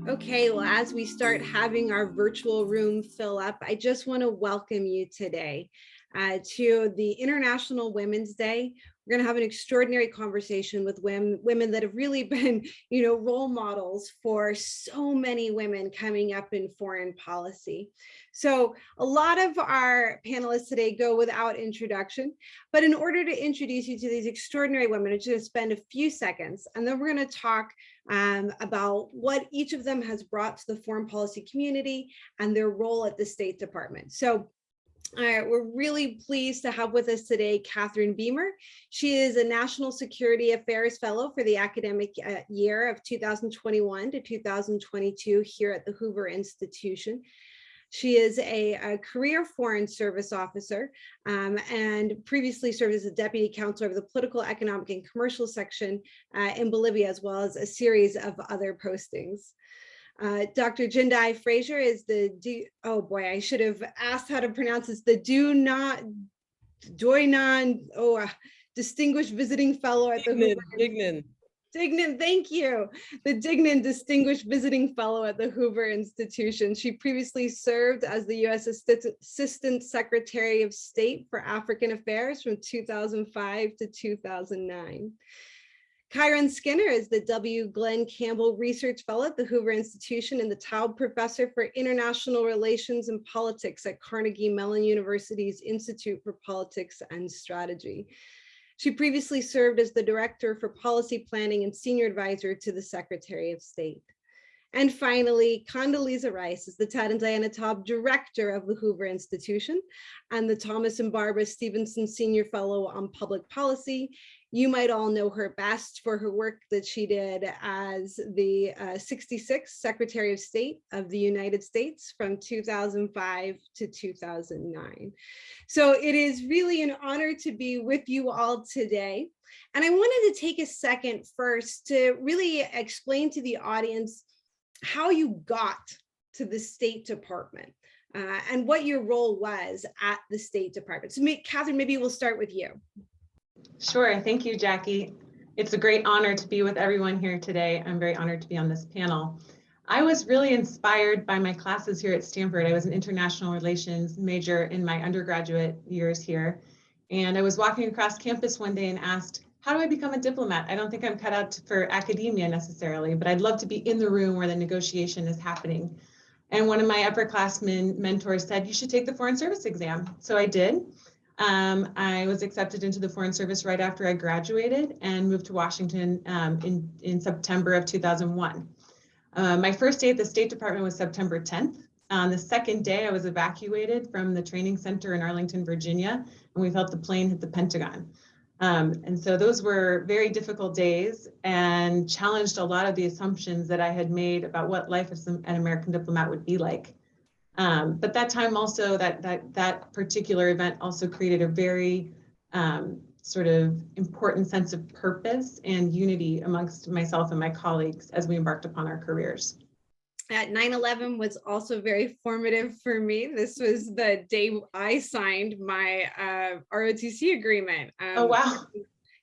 Okay, well, as we start having our virtual room fill up, I just want to welcome you today to the International Women's Day. We're going to have an extraordinary conversation with women that have really been, role models for so many women coming up in foreign policy. So a lot of our panelists today go without introduction, but in order to introduce you to these extraordinary women, I'm just going to spend a few seconds, and then we're going to talk about what each of them has brought to the foreign policy community and their role at the State Department. So we're really pleased to have with us today Katharine Beamer. She is a National Security Affairs Fellow for the academic year of 2021 to 2022 here at the Hoover Institution. She is a career Foreign Service officer and previously served as a deputy counselor of the political, economic, and commercial section in Bolivia, as well as a series of other postings. Dr. Jendayi Frazer is I should have asked how to pronounce this, the Duignan Distinguished Visiting Fellow at the Hoover. Duignan, thank you. The Duignan Distinguished Visiting Fellow at the Hoover Institution. She previously served as the U.S. Assistant Secretary of State for African Affairs from 2005 to 2009. Kiron Skinner is the W. Glenn Campbell Research Fellow at the Hoover Institution and the Taub Professor for International Relations and Politics at Carnegie Mellon University's Institute for Politics and Strategy. She previously served as the Director for Policy Planning and Senior Advisor to the Secretary of State. And finally, Condoleezza Rice is the Tad and Diana Taub Director of the Hoover Institution and the Thomas and Barbara Stevenson Senior Fellow on Public Policy. You might all know her best for her work that she did as the 66th Secretary of State of the United States from 2005 to 2009. So it is really an honor to be with you all today. And I wanted to take a second first to really explain to the audience how you got to the State Department and what your role was at the State Department. So Katharine, maybe we'll start with you. Sure, thank you, Jackie. It's a great honor to be with everyone here today. I'm very honored to be on this panel. I was really inspired by my classes here at Stanford. I was an international relations major in my undergraduate years here. And I was walking across campus one day and asked, how do I become a diplomat? I don't think I'm cut out for academia necessarily, but I'd love to be in the room where the negotiation is happening. And one of my upperclassmen mentors said, you should take the Foreign Service exam. So I did. I was accepted into the Foreign Service right after I graduated and moved to Washington in September of 2001. My first day at the State Department was September 10th. On the second day, I was evacuated from the training center in Arlington, Virginia, and we felt the plane hit the Pentagon. And so those were very difficult days and challenged a lot of the assumptions that I had made about what life as an American diplomat would be like. But that time also, that particular event also created a very sort of important sense of purpose and unity amongst myself and my colleagues as we embarked upon our careers. At 9/11 was also very formative for me. This was the day I signed my ROTC agreement. Oh, wow.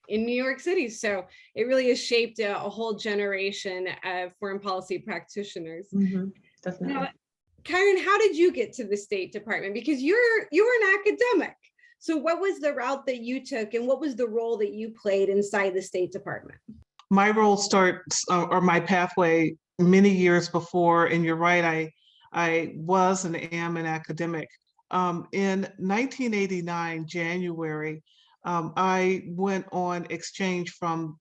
In New York City. So it really has shaped a whole generation of foreign policy practitioners. Mm-hmm, definitely. Now, Kiron, how did you get to the State Department? Because you were an academic. So what was the route that you took and what was the role that you played inside the State Department? My role starts, or my pathway, many years before, and you're right, I was and am an academic. In 1989, January, I went on exchange from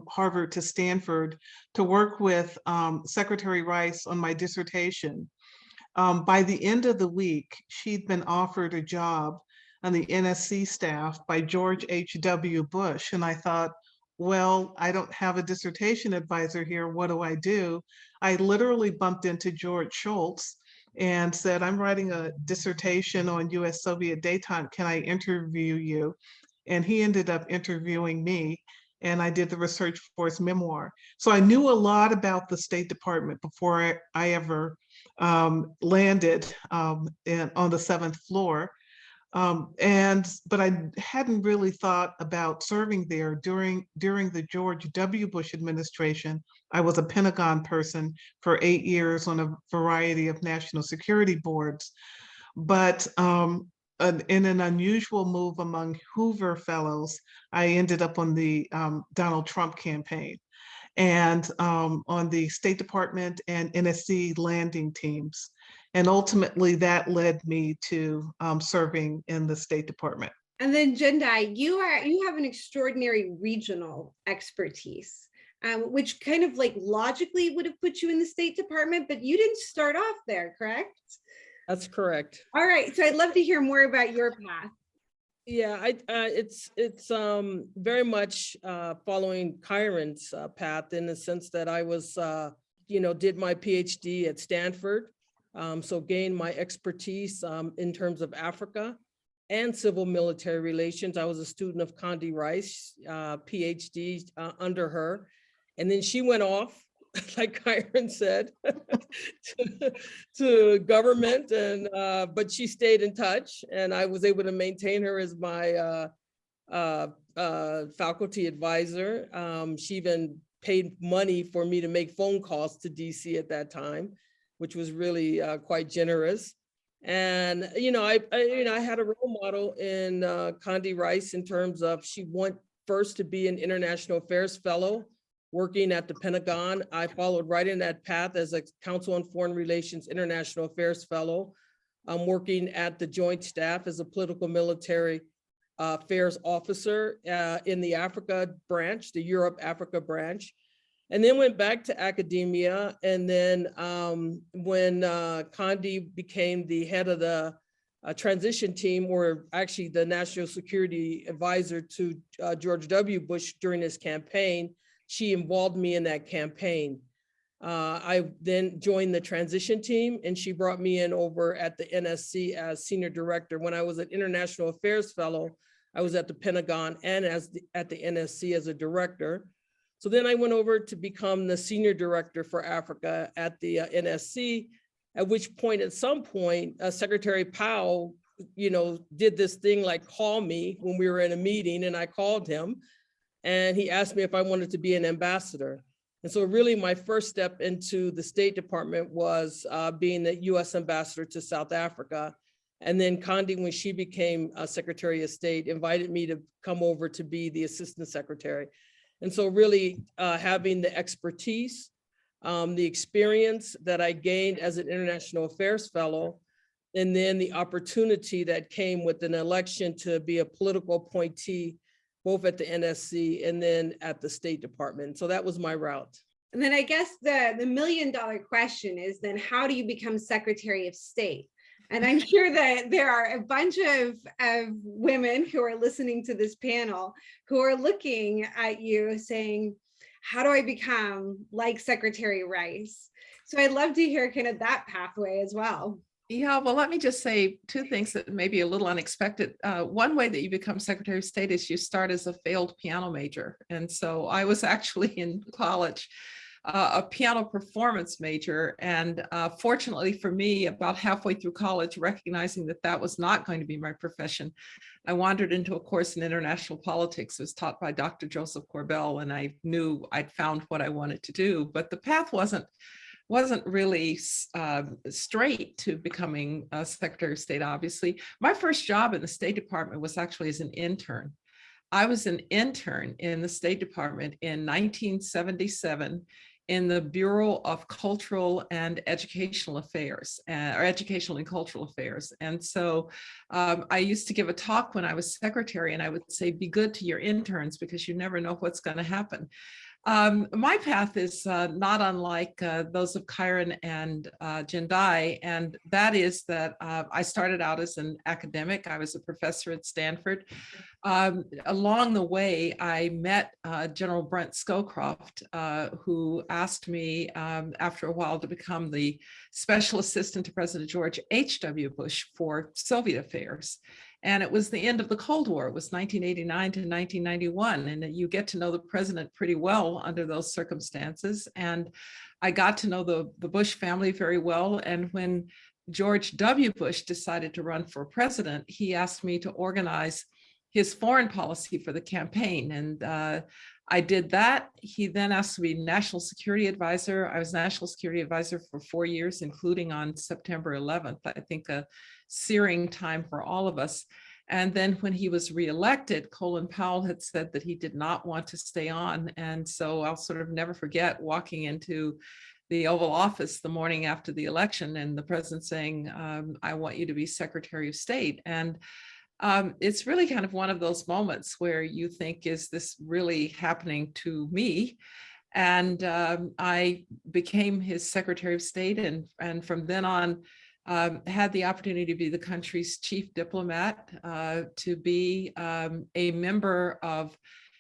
Harvard to Stanford to work with Secretary Rice on my dissertation. By the end of the week, she'd been offered a job on the NSC staff by George H.W. Bush. And I thought, well, I don't have a dissertation advisor here. What do I do? I literally bumped into George Shultz and said, I'm writing a dissertation on US-Soviet détente. Can I interview you? And he ended up interviewing me, and I did the research for his memoir. So I knew a lot about the State Department before I ever landed on the 7th floor. But I hadn't really thought about serving there during the George W. Bush administration. I was a Pentagon person for 8 years on a variety of national security boards. But in an unusual move among Hoover fellows, I ended up on the Donald Trump campaign and on the State Department and NSC landing teams. And ultimately that led me to serving in the State Department. And then Jendayi, you have an extraordinary regional expertise, which kind of like logically would have put you in the State Department, but you didn't start off there, correct? That's correct. All right, so I'd love to hear more about your path. Yeah, it's very much following Kiron's path, in the sense that I was, did my PhD at Stanford, so gained my expertise in terms of Africa and civil military relations. I was a student of Condoleezza Rice, PhD under her, and then she went off, like Kiron said, to government, and but she stayed in touch, and I was able to maintain her as my faculty advisor. She even paid money for me to make phone calls to DC at that time, which was really quite generous. And I had a role model in Condoleezza Rice in terms of she went first to be an international affairs fellow working at the Pentagon. I followed right in that path as a Council on Foreign Relations International Affairs Fellow. I'm working at the Joint Staff as a political military affairs officer in the Africa branch, the Europe Africa branch, and then went back to academia. And then when Condi became the head of the transition team, or actually the national security advisor to George W. Bush during his campaign, she involved me in that campaign. I then joined the transition team, and she brought me in over at the NSC as senior director. When I was an international affairs fellow, I was at the Pentagon and at the NSC as a director. So then I went over to become the senior director for Africa at the NSC, at which point, at some point, Secretary Powell, did this thing like call me when we were in a meeting, and I called him. And he asked me if I wanted to be an ambassador. And so really my first step into the State Department was being the US ambassador to South Africa. And then Condi, when she became Secretary of State, invited me to come over to be the Assistant Secretary. And so really having the expertise, the experience that I gained as an International Affairs Fellow, and then the opportunity that came with an election to be a political appointee both at the NSC and then at the State Department. So that was my route. And then I guess the $1 million question is then how do you become Secretary of State? And I'm sure that there are a bunch of women who are listening to this panel who are looking at you saying, how do I become like Secretary Rice? So I'd love to hear kind of that pathway as well. Yeah, well, let me just say two things that may be a little unexpected. One way that you become Secretary of State is you start as a failed piano major. And so I was actually in college, a piano performance major. And fortunately for me, about halfway through college, recognizing that that was not going to be my profession, I wandered into a course in international politics. It was taught by Dr. Joseph Corbell, and I knew I'd found what I wanted to do, but the path wasn't really straight to becoming a Secretary of State, obviously. My first job in the State Department was actually as an intern. I was an intern in the State Department in 1977 in the Bureau of Cultural and Educational Affairs, or Educational and Cultural Affairs. And so I used to give a talk when I was secretary, and I would say, be good to your interns because you never know what's going to happen. My path is not unlike those of Kiron and Jendayi, and that is that I started out as an academic. I was a professor at Stanford. Along the way, I met General Brent Scowcroft, who asked me after a while to become the special assistant to President George H.W. Bush for Soviet affairs. And it was the end of the Cold War. It was 1989 to 1991. And you get to know the president pretty well under those circumstances. And I got to know the Bush family very well. And when George W. Bush decided to run for president, he asked me to organize his foreign policy for the campaign. And I did that. He then asked me to be national security advisor. I was national security advisor for 4 years, including on September 11th, I think a searing time for all of us. And then when he was reelected, Colin Powell had said that he did not want to stay on. And so I'll sort of never forget walking into the Oval Office the morning after the election and the president saying, I want you to be Secretary of State. And it's really kind of one of those moments where you think, is this really happening to me? And I became his Secretary of State, and from then on had the opportunity to be the country's chief diplomat, to be a member of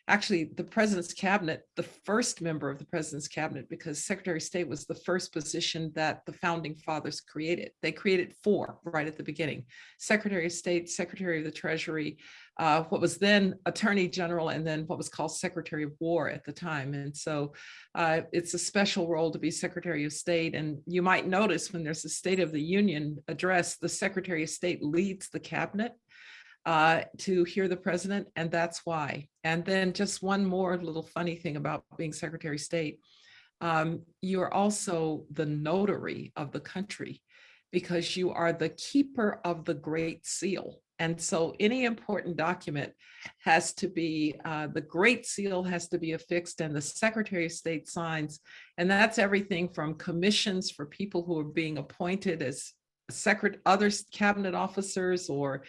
actually the president's cabinet, the first member of the president's cabinet, because Secretary of State was the first position that the founding fathers created. They created 4 right at the beginning: Secretary of State, Secretary of the Treasury, what was then Attorney General, and then what was called Secretary of War at the time. And so it's a special role to be Secretary of State. And you might notice when there's a State of the Union address, the Secretary of State leads the cabinet to hear the president, and that's why. And then just one more little funny thing about being Secretary of State. You're also the notary of the country, because you are the keeper of the Great Seal. And so any important document has to be, the Great Seal has to be affixed, and the Secretary of State signs. And that's everything from commissions for people who are being appointed as other cabinet officers, or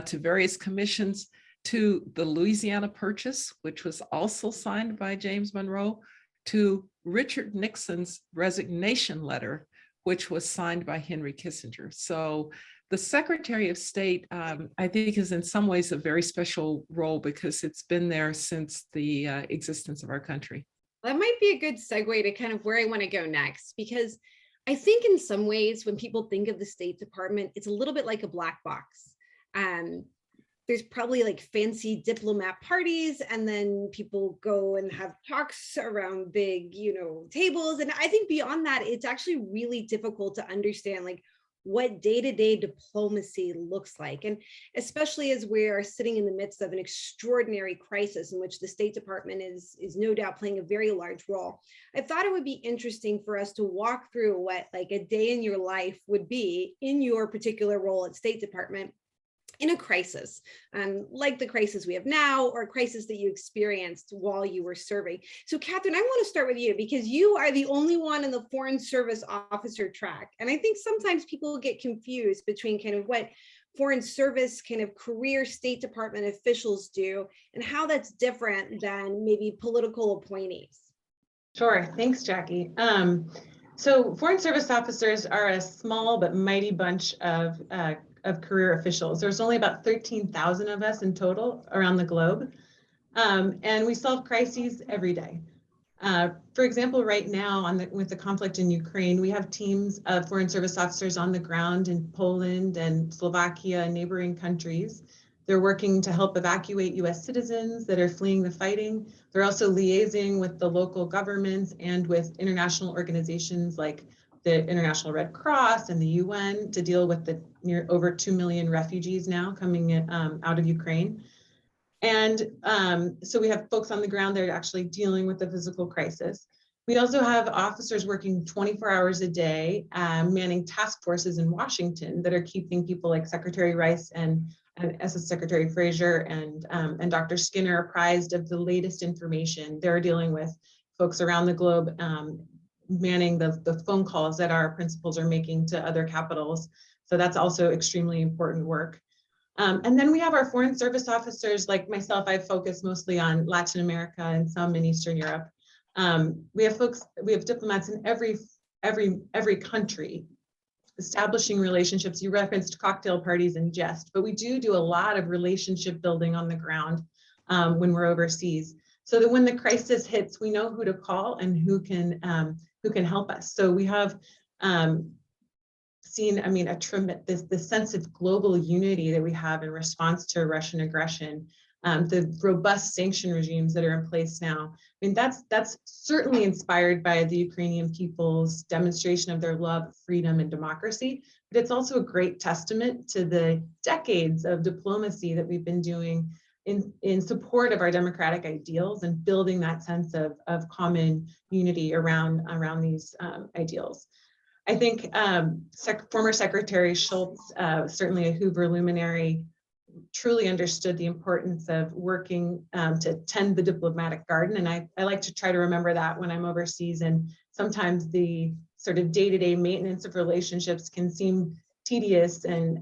to various commissions, to the Louisiana Purchase, which was also signed by James Monroe, to Richard Nixon's resignation letter, which was signed by Henry Kissinger. So the Secretary of State, I think, is in some ways a very special role, because it's been there since the existence of our country. That might be a good segue to kind of where I want to go next, because I think in some ways when people think of the State Department, it's a little bit like a black box. There's probably like fancy diplomat parties, and then people go and have talks around big, tables. And I think beyond that, it's actually really difficult to understand like what day-to-day diplomacy looks like. And especially as we are sitting in the midst of an extraordinary crisis in which the State Department is no doubt playing a very large role. I thought it would be interesting for us to walk through what like a day in your life would be in your particular role at State Department in a crisis, like the crisis we have now, or a crisis that you experienced while you were serving. So Katharine, I want to start with you, because you are the only one in the Foreign Service Officer track. And I think sometimes people get confused between kind of what Foreign Service kind of career State Department officials do and how that's different than maybe political appointees. Sure, thanks, Jackie. So Foreign Service officers are a small but mighty bunch of career officials. There's only about 13,000 of us in total around the globe. And we solve crises every day. For example, right now with the conflict in Ukraine, we have teams of Foreign Service officers on the ground in Poland and Slovakia and neighboring countries. They're working to help evacuate US citizens that are fleeing the fighting. They're also liaising with the local governments and with international organizations like the International Red Cross and the UN to deal with the over 2 million refugees now coming in, out of Ukraine. And so we have folks on the ground that are actually dealing with the physical crisis. We also have officers working 24 hours a day, manning task forces in Washington that are keeping people like Secretary Rice and SS Secretary Frazer and Dr. Skinner apprised of the latest information. They're dealing with folks around the globe, manning the phone calls that our principals are making to other capitals. So that's also extremely important work. And then we have our Foreign Service officers, like myself. I focus mostly on Latin America and some in Eastern Europe. We have diplomats in every country, establishing relationships. You referenced cocktail parties and jest, but we do a lot of relationship building on the ground when we're overseas, so that when the crisis hits, we know who to call and who can help us. So we have seen, the sense of global unity that we have in response to Russian aggression the robust sanction regimes that are in place now. I mean, that's certainly inspired by the Ukrainian people's demonstration of their love, freedom, and democracy. But it's also a great testament to the decades of diplomacy that we've been doing in support of our democratic ideals and building that sense of common unity around these ideals. I think former Secretary Schultz, certainly a Hoover luminary, truly understood the importance of working to tend the diplomatic garden. And I like to try to remember that when I'm overseas. And sometimes the sort of day-to-day maintenance of relationships can seem tedious, and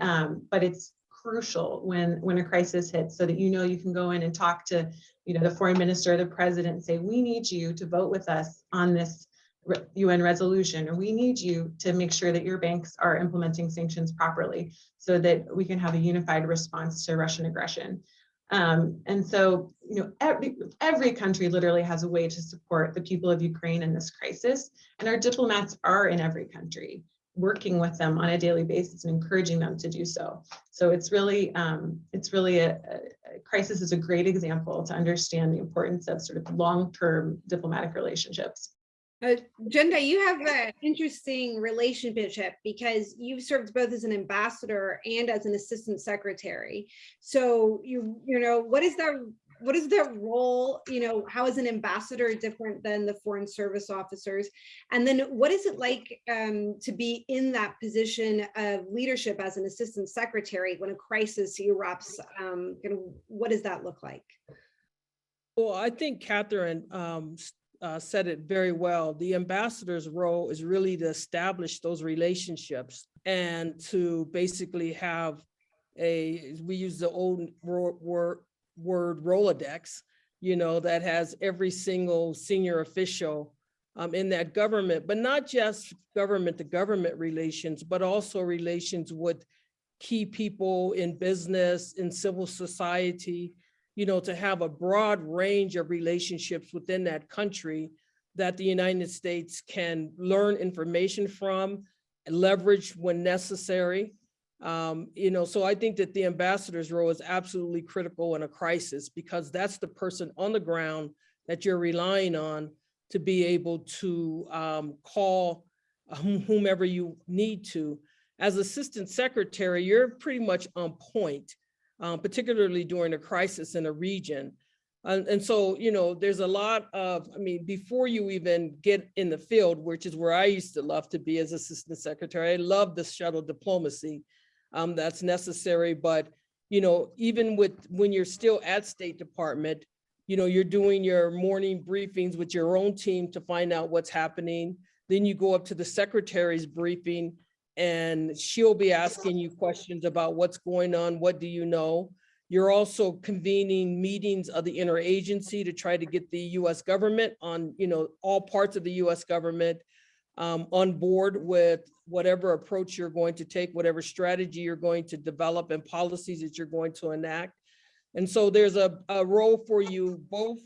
but it's crucial when a crisis hits, so that you can go in and talk to the foreign minister or the president and say, we need you to vote with us on this UN resolution, or we need you to make sure that your banks are implementing sanctions properly so that we can have a unified response to Russian aggression. And so, every country literally has a way to support the people of Ukraine in this crisis, and our diplomats are in every country, working with them on a daily basis and encouraging them to do so. So it's really a crisis is a great example to understand the importance of sort of long-term diplomatic relationships. Jendayi, you have an interesting relationship because you've served both as an ambassador and as an assistant secretary. So what is their role? How is an ambassador different than the foreign service officers? And then what is it like to be in that position of leadership as an assistant secretary when a crisis erupts? What does that look like? Well, I think Katharine said it very well. The ambassador's role is really to establish those relationships and to basically have we use the old word Rolodex, that has every single senior official in that government, but not just government to government relations, but also relations with key people in business, in civil society, to have a broad range of relationships within that country that the United States can learn information from, leverage when necessary. So I think that the ambassador's role is absolutely critical in a crisis, because that's the person on the ground that you're relying on to be able to call whomever you need to. As assistant secretary, you're pretty much on point. Particularly during a crisis in a region. And so, there's a lot of, before you even get in the field, which is where I used to love to be as assistant secretary, I love the shuttle diplomacy that's necessary. But, even when you're still at State Department, you're doing your morning briefings with your own team to find out what's happening. Then you go up to the secretary's briefing, and she'll be asking you questions about what's going on, what do you know? You're also convening meetings of the interagency to try to get the US government on, all parts of the US government on board with whatever approach you're going to take, whatever strategy you're going to develop and policies that you're going to enact. And so there's a role for you both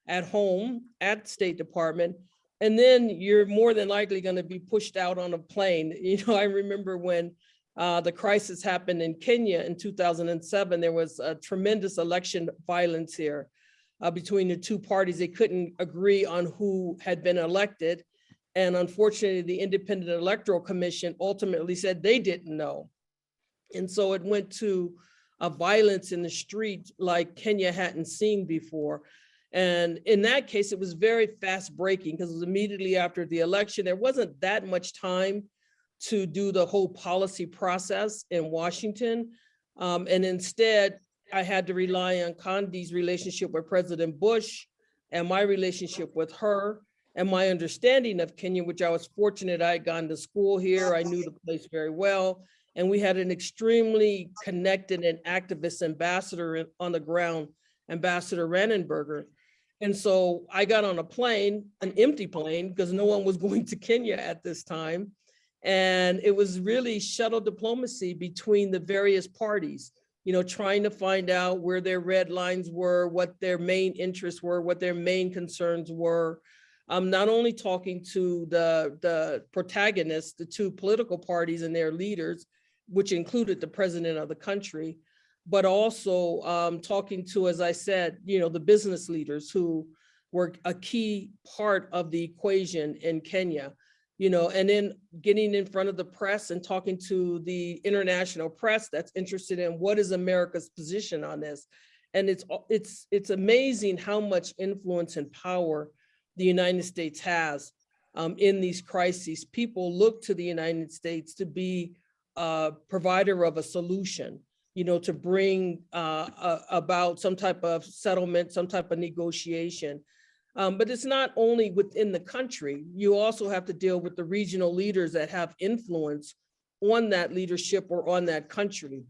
at home, at State Department, and then you're more than likely going to be pushed out on a plane. I remember when the crisis happened in Kenya in 2007, there was a tremendous election violence here between the two parties. They couldn't agree on who had been elected. And unfortunately, the Independent Electoral Commission ultimately said they didn't know. And so it went to a violence in the street like Kenya hadn't seen before. And in that case, it was very fast breaking because it was immediately after the election. There wasn't that much time to do the whole policy process in Washington. And instead, I had to rely on Condi's relationship with President Bush and my relationship with her and my understanding of Kenya, which I was fortunate I had gone to school here. I knew the place very well. And we had an extremely connected and activist ambassador on the ground, Ambassador Rannenberger. And so I got on a plane, an empty plane, because no one was going to Kenya at this time. And it was really shuttle diplomacy between the various parties, trying to find out where their red lines were, what their main interests were, what their main concerns were. Not only talking to the protagonists, the two political parties and their leaders, which included the president of the country, but also talking to, as I said, the business leaders who were a key part of the equation in Kenya, and then getting in front of the press and talking to the international press that's interested in what is America's position on this. And it's amazing how much influence and power the United States has in these crises. People look to the United States to be a provider of a solution, to bring about some type of settlement, some type of negotiation. But it's not only within the country. You also have to deal with the regional leaders that have influence on that leadership or on that country.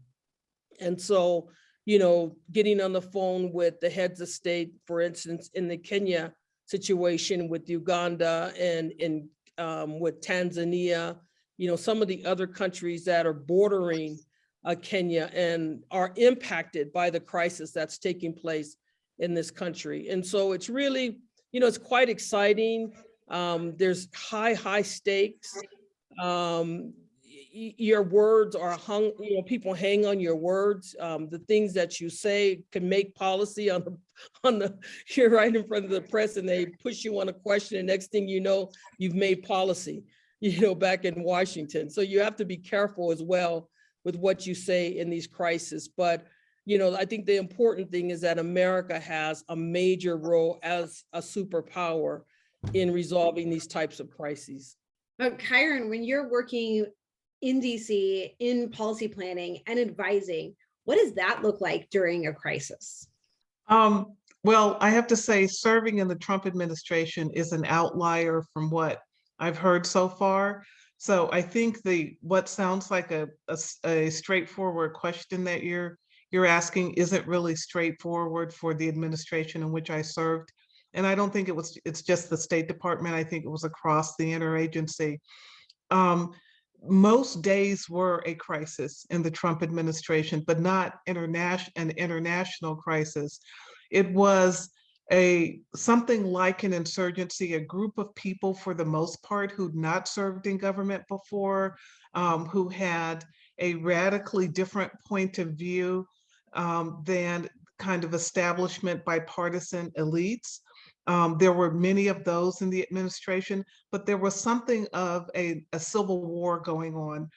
And so, getting on the phone with the heads of state, for instance, in the Kenya situation with Uganda and with Tanzania, some of the other countries that are bordering Kenya and are impacted by the crisis that's taking place in this country. And so it's really, it's quite exciting. There's high stakes. Your words are hung, people hang on your words. The things that you say can make policy you're right in front of the press and they push you on a question, and next thing you know, you've made policy, back in Washington. So you have to be careful as well with what you say in these crises. But I think the important thing is that America has a major role as a superpower in resolving these types of crises. But Kiron, when you're working in DC in policy planning and advising, what does that look like during a crisis? Well, I have to say, serving in the Trump administration is an outlier from what I've heard so far. So I think what sounds like a straightforward question that you're asking isn't really straightforward for the administration in which I served. And I don't think it's just the State Department. I think it was across the interagency. Most days were a crisis in the Trump administration, but not an international crisis. It was something like an insurgency, a group of people for the most part who'd not served in government before, who had a radically different point of view than kind of establishment bipartisan elites. There were many of those in the administration, but there was something of a civil war going on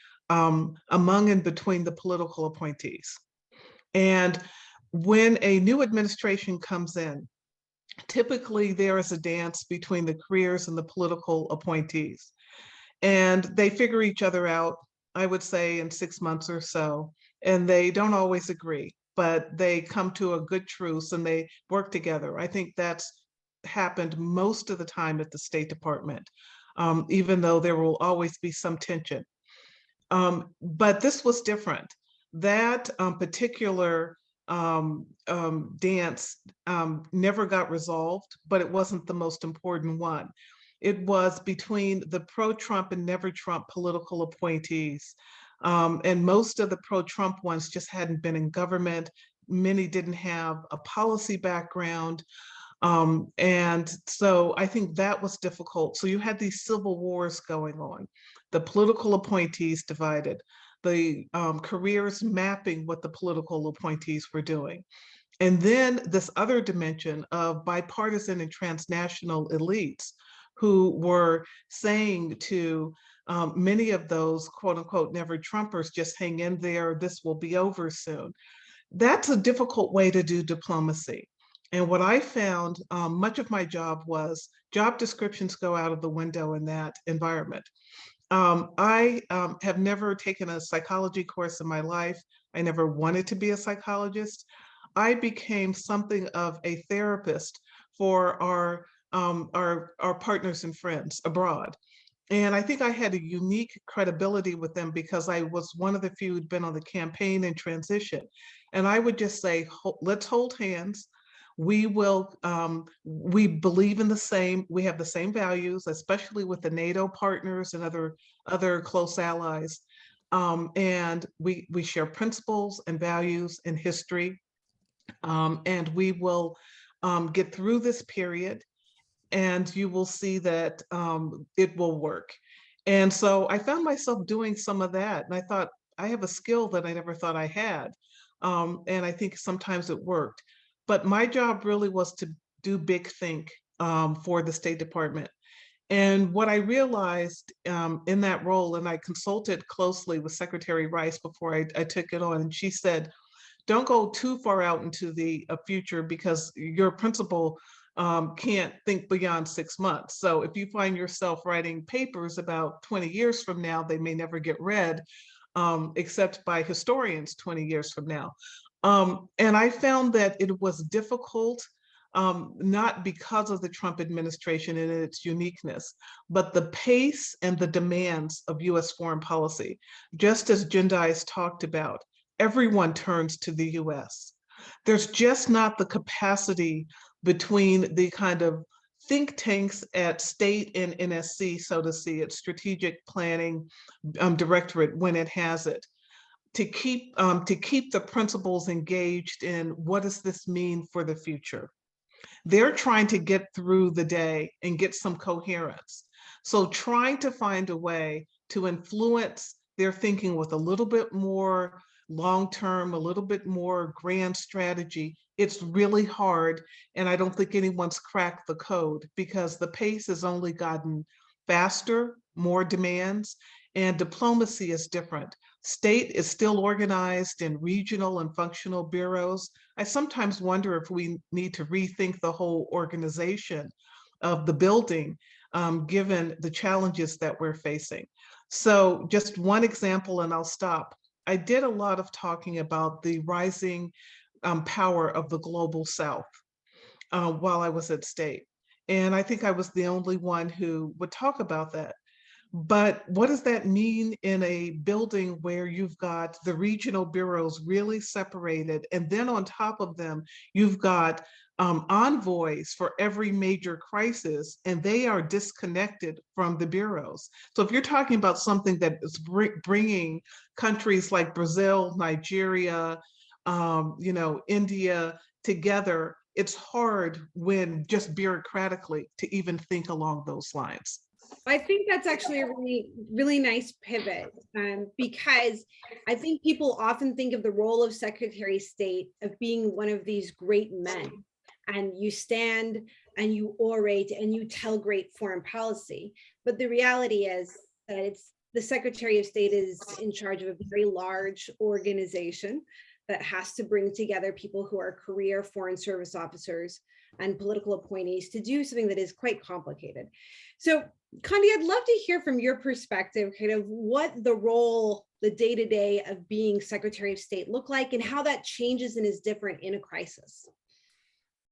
among and between the political appointees. And when a new administration comes in, typically there is a dance between the careers and the political appointees. And they figure each other out, I would say, in 6 months or so. And they don't always agree, but they come to a good truce and they work together. I think that's happened most of the time at the State Department, even though there will always be some tension. But this was different. That particular dance never got resolved, but it wasn't the most important one. It was between the pro-Trump and never-Trump political appointees. And most of the pro-Trump ones just hadn't been in government. Many didn't have a policy background. And so I think that was difficult. So you had these civil wars going on, the political appointees divided, the careers mapping what the political appointees were doing. And then this other dimension of bipartisan and transnational elites who were saying to many of those quote unquote never Trumpers, just hang in there, this will be over soon. That's a difficult way to do diplomacy. And what I found, much of my job descriptions go out of the window in that environment. I have never taken a psychology course in my life. I never wanted to be a psychologist. I became something of a therapist for our partners and friends abroad. And I think I had a unique credibility with them because I was one of the few who'd been on the campaign in transition. And I would just say, let's hold hands. We will, we believe in we have the same values, especially with the NATO partners and other close allies. And we share principles and values and history. And we will get through this period and you will see that it will work. And so I found myself doing some of that. And I thought, I have a skill that I never thought I had. And I think sometimes it worked. But my job really was to do big think for the State Department. And what I realized in that role, and I consulted closely with Secretary Rice before I took it on, and she said, don't go too far out into the future because your principal can't think beyond 6 months. So if you find yourself writing papers about 20 years from now, they may never get read, except by historians 20 years from now. And I found that it was difficult, not because of the Trump administration and its uniqueness, but the pace and the demands of US foreign policy. Just as Jendayi has talked about, everyone turns to the US. There's just not the capacity between the kind of think tanks at state and NSC, so to see, its strategic planning directorate when it has it, to keep the principals engaged in what does this mean for the future. They're trying to get through the day and get some coherence. So trying to find a way to influence their thinking with a little bit more long-term, a little bit more grand strategy, it's really hard. And I don't think anyone's cracked the code because the pace has only gotten faster, more demands, and diplomacy is different. State is still organized in regional and functional bureaus. I sometimes wonder if we need to rethink the whole organization of the building, given the challenges that we're facing. So just one example, and I'll stop. I did a lot of talking about the rising power of the global South while I was at State. And I think I was the only one who would talk about that. But what does that mean in a building where you've got the regional bureaus really separated, and then on top of them, you've got envoys for every major crisis, and they are disconnected from the bureaus. So if you're talking about something that is bringing countries like Brazil, Nigeria, India together, it's hard when just bureaucratically to even think along those lines. I think that's actually a really, really nice pivot because I think people often think of the role of Secretary of State of being one of these great men, and you stand and you orate and you tell great foreign policy. But the reality is that the Secretary of State is in charge of a very large organization that has to bring together people who are career foreign service officers and political appointees to do something that is quite complicated. So, Condi, I'd love to hear from your perspective, kind of what the role, the day-to-day of being Secretary of State look like and how that changes and is different in a crisis.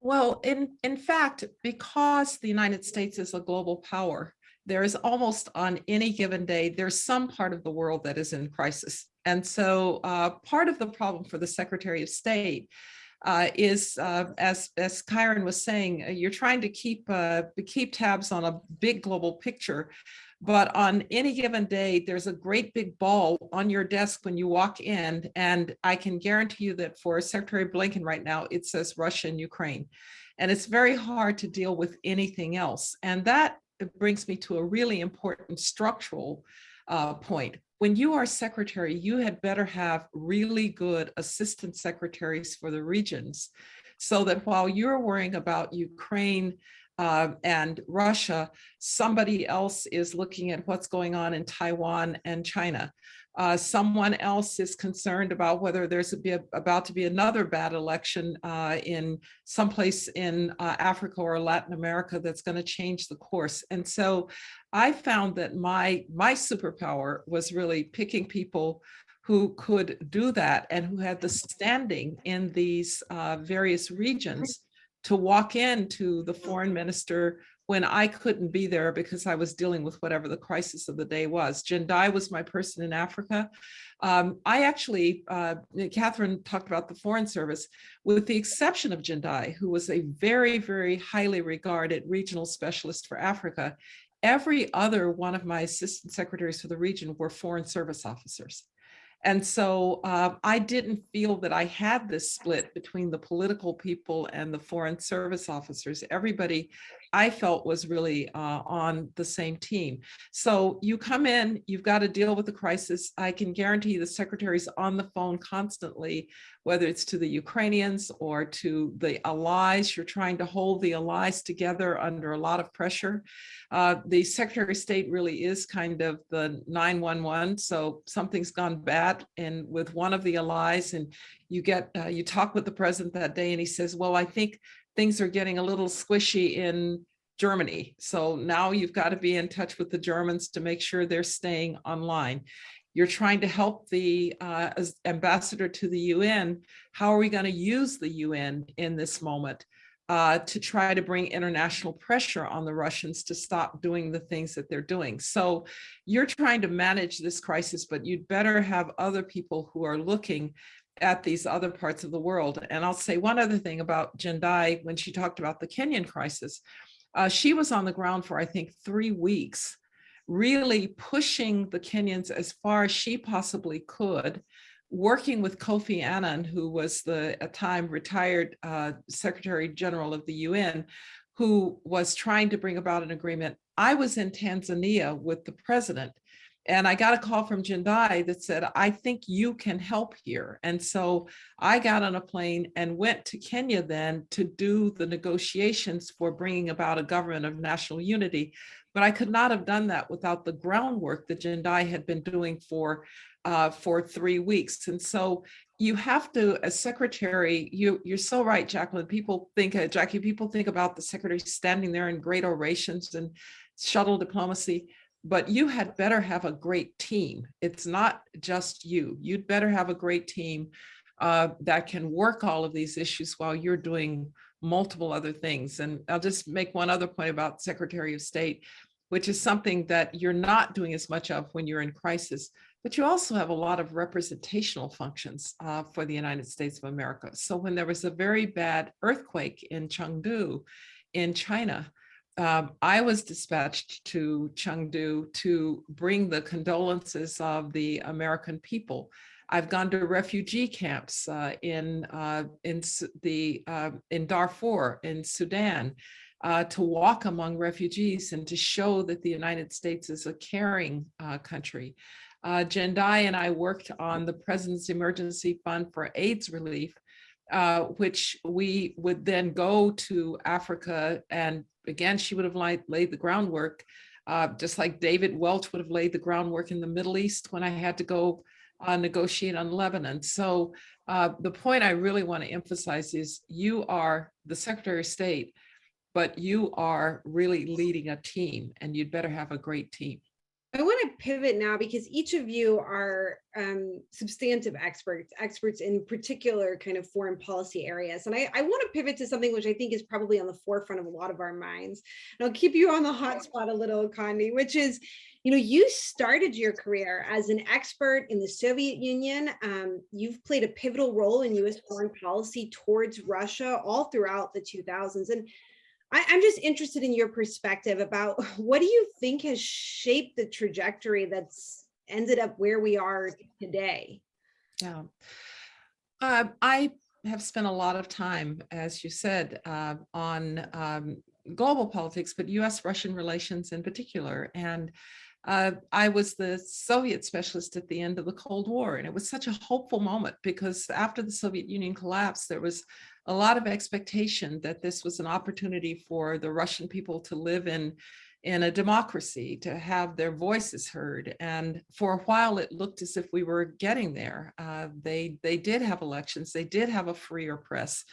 Well, in fact, because the United States is a global power, there is almost on any given day, there's some part of the world that is in crisis. And so part of the problem for the Secretary of State is, as Kiron was saying, you're trying to keep tabs on a big global picture, but on any given day, there's a great big ball on your desk when you walk in, and I can guarantee you that for Secretary Blinken right now, it says Russia and Ukraine, and it's very hard to deal with anything else. And that brings me to a really important structural point. When you are secretary, you had better have really good assistant secretaries for the regions, so that while you're worrying about Ukraine and Russia, somebody else is looking at what's going on in Taiwan and China. Someone else is concerned about whether there's about to be another bad election in someplace in Africa or Latin America that's going to change the course. And so I found that my superpower was really picking people who could do that and who had the standing in these various regions to walk into the foreign minister when I couldn't be there because I was dealing with whatever the crisis of the day was. Jendayi was my person in Africa. I actually, Katharine talked about the Foreign Service, with the exception of Jendayi, who was a very, very highly regarded regional specialist for Africa. Every other one of my assistant secretaries for the region were Foreign Service officers. And so I didn't feel that I had this split between the political people and the foreign service officers. Everybody I felt was really on the same team. So you come in, you've got to deal with the crisis. I can guarantee the secretary's on the phone constantly, whether it's to the Ukrainians or to the allies. You're trying to hold the allies together under a lot of pressure. The Secretary of State really is kind of the 911. So something's gone bad and with one of the allies, and you talk with the president that day and he says, well, I think things are getting a little squishy in Germany. So now you've got to be in touch with the Germans to make sure they're staying online. You're trying to help the ambassador to the UN. How are we going to use the UN in this moment to try to bring international pressure on the Russians to stop doing the things that they're doing? So you're trying to manage this crisis, but you'd better have other people who are looking at these other parts of the world. And I'll say one other thing about Jendayi, when she talked about the Kenyan crisis, she was on the ground for, I think, 3 weeks, really pushing the Kenyans as far as she possibly could, working with Kofi Annan, who was at the time retired Secretary General of the UN, who was trying to bring about an agreement. I was in Tanzania with the president, and I got a call from Jendayi that said, I think you can help here. And so I got on a plane and went to Kenya then to do the negotiations for bringing about a government of national unity. But I could not have done that without the groundwork that Jendayi had been doing for 3 weeks. And so you have to, as secretary, you're so right, Jacqueline. Jackie, people think about the secretary standing there in great orations and shuttle diplomacy, but you had better have a great team. It's not just you. You'd better have a great team that can work all of these issues while you're doing multiple other things. And I'll just make one other point about Secretary of State, which is something that you're not doing as much of when you're in crisis, but you also have a lot of representational functions for the United States of America. So when there was a very bad earthquake in Chengdu in China, I was dispatched to Chengdu to bring the condolences of the American people. I've gone to refugee camps in Darfur, in Sudan, to walk among refugees and to show that the United States is a caring country. Jendayi and I worked on the President's Emergency Fund for AIDS relief, which we would then go to Africa, and again, she would have laid the groundwork, just like David Welch would have laid the groundwork in the Middle East when I had to go negotiate on Lebanon. So the point I really want to emphasize is you are the Secretary of State, but you are really leading a team, and you'd better have a great team. I want to pivot now because each of you are substantive experts in particular kind of foreign policy areas. And I want to pivot to something which I think is probably on the forefront of a lot of our minds. And I'll keep you on the hot spot a little, Condi, which is, you started your career as an expert in the Soviet Union. You've played a pivotal role in US foreign policy towards Russia all throughout the 2000s. And I'm just interested in your perspective about what do you think has shaped the trajectory that's ended up where we are today? Yeah, I have spent a lot of time, as you said, on global politics, but US-Russian relations in particular. And I was the Soviet specialist at the end of the Cold War, and it was such a hopeful moment because after the Soviet Union collapsed, there was a lot of expectation that this was an opportunity for the Russian people to live in a democracy, to have their voices heard. And for a while, it looked as if we were getting there. They did have elections. They did have a freer press.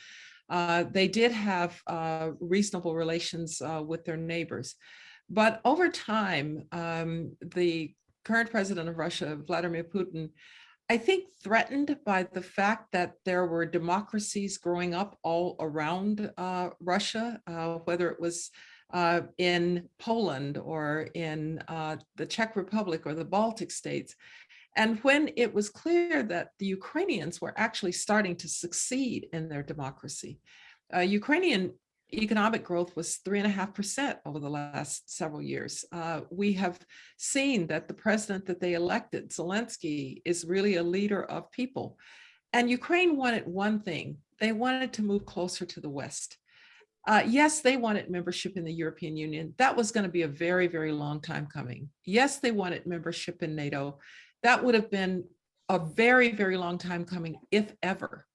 They did have reasonable relations with their neighbors. But over time, the current president of Russia, Vladimir Putin, I think threatened by the fact that there were democracies growing up all around Russia, whether it was in Poland or in the Czech Republic or the Baltic states. And when it was clear that the Ukrainians were actually starting to succeed in their democracy, Ukrainian economic growth was 3.5% over the last several years. We have seen that the president that they elected, Zelensky, is really a leader of people. And Ukraine wanted one thing. They wanted to move closer to the West. Yes, they wanted membership in the European Union. That was going to be a very, very long time coming. Yes, they wanted membership in NATO. That would have been a very, very long time coming, if ever.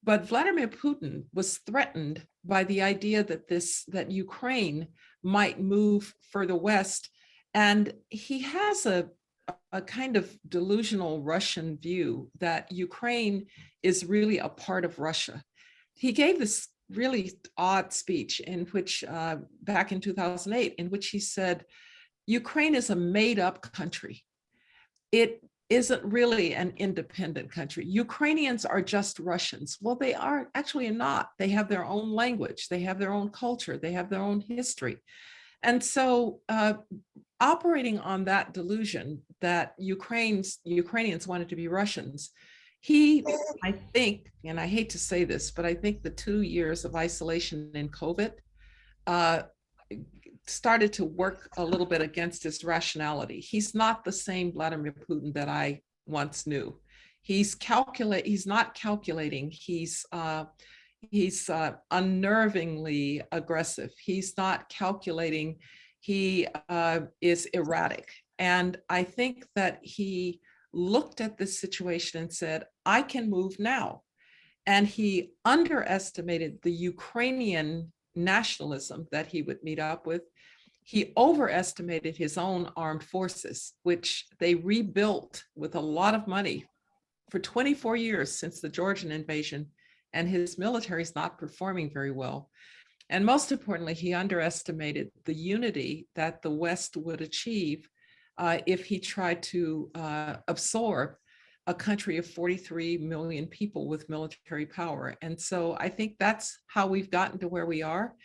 But Vladimir Putin was threatened by the idea that Ukraine might move further west. And he has a kind of delusional Russian view that Ukraine is really a part of Russia. He gave this really odd speech in which, back in 2008, in which he said, Ukraine is a made-up country. It isn't really an independent country. Ukrainians are just Russians. Well, they are actually not. They have their own language. They have their own culture. They have their own history. And so operating on that delusion that Ukrainians wanted to be Russians, he, I think, and I hate to say this, but I think the 2 years of isolation in COVID started to work a little bit against his rationality. He's not the same Vladimir Putin that I once knew. He's not calculating. He's unnervingly aggressive. He's not calculating. He is erratic. And I think that he looked at this situation and said, I can move now. And he underestimated the Ukrainian nationalism that he would meet up with. He overestimated his own armed forces, which they rebuilt with a lot of money for 24 years since the Georgian invasion, and his military is not performing very well. And most importantly, he underestimated the unity that the West would achieve if he tried to absorb a country of 43 million people with military power. And so I think that's how we've gotten to where we are.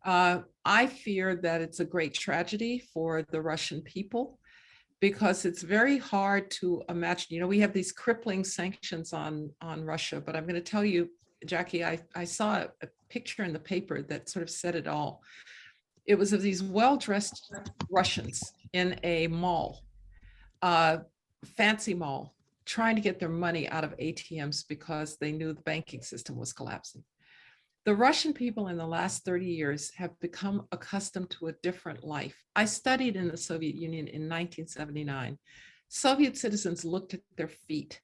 I fear that it's a great tragedy for the Russian people, because it's very hard to imagine. You know, we have these crippling sanctions on Russia, but I'm going to tell you, Jackie, I saw a picture in the paper that sort of said it all. It was of these well-dressed Russians in a mall, fancy mall, trying to get their money out of ATMs because they knew the banking system was collapsing. The Russian people in the last 30 years have become accustomed to a different life. I studied in the Soviet Union in 1979. Soviet citizens looked at their feet.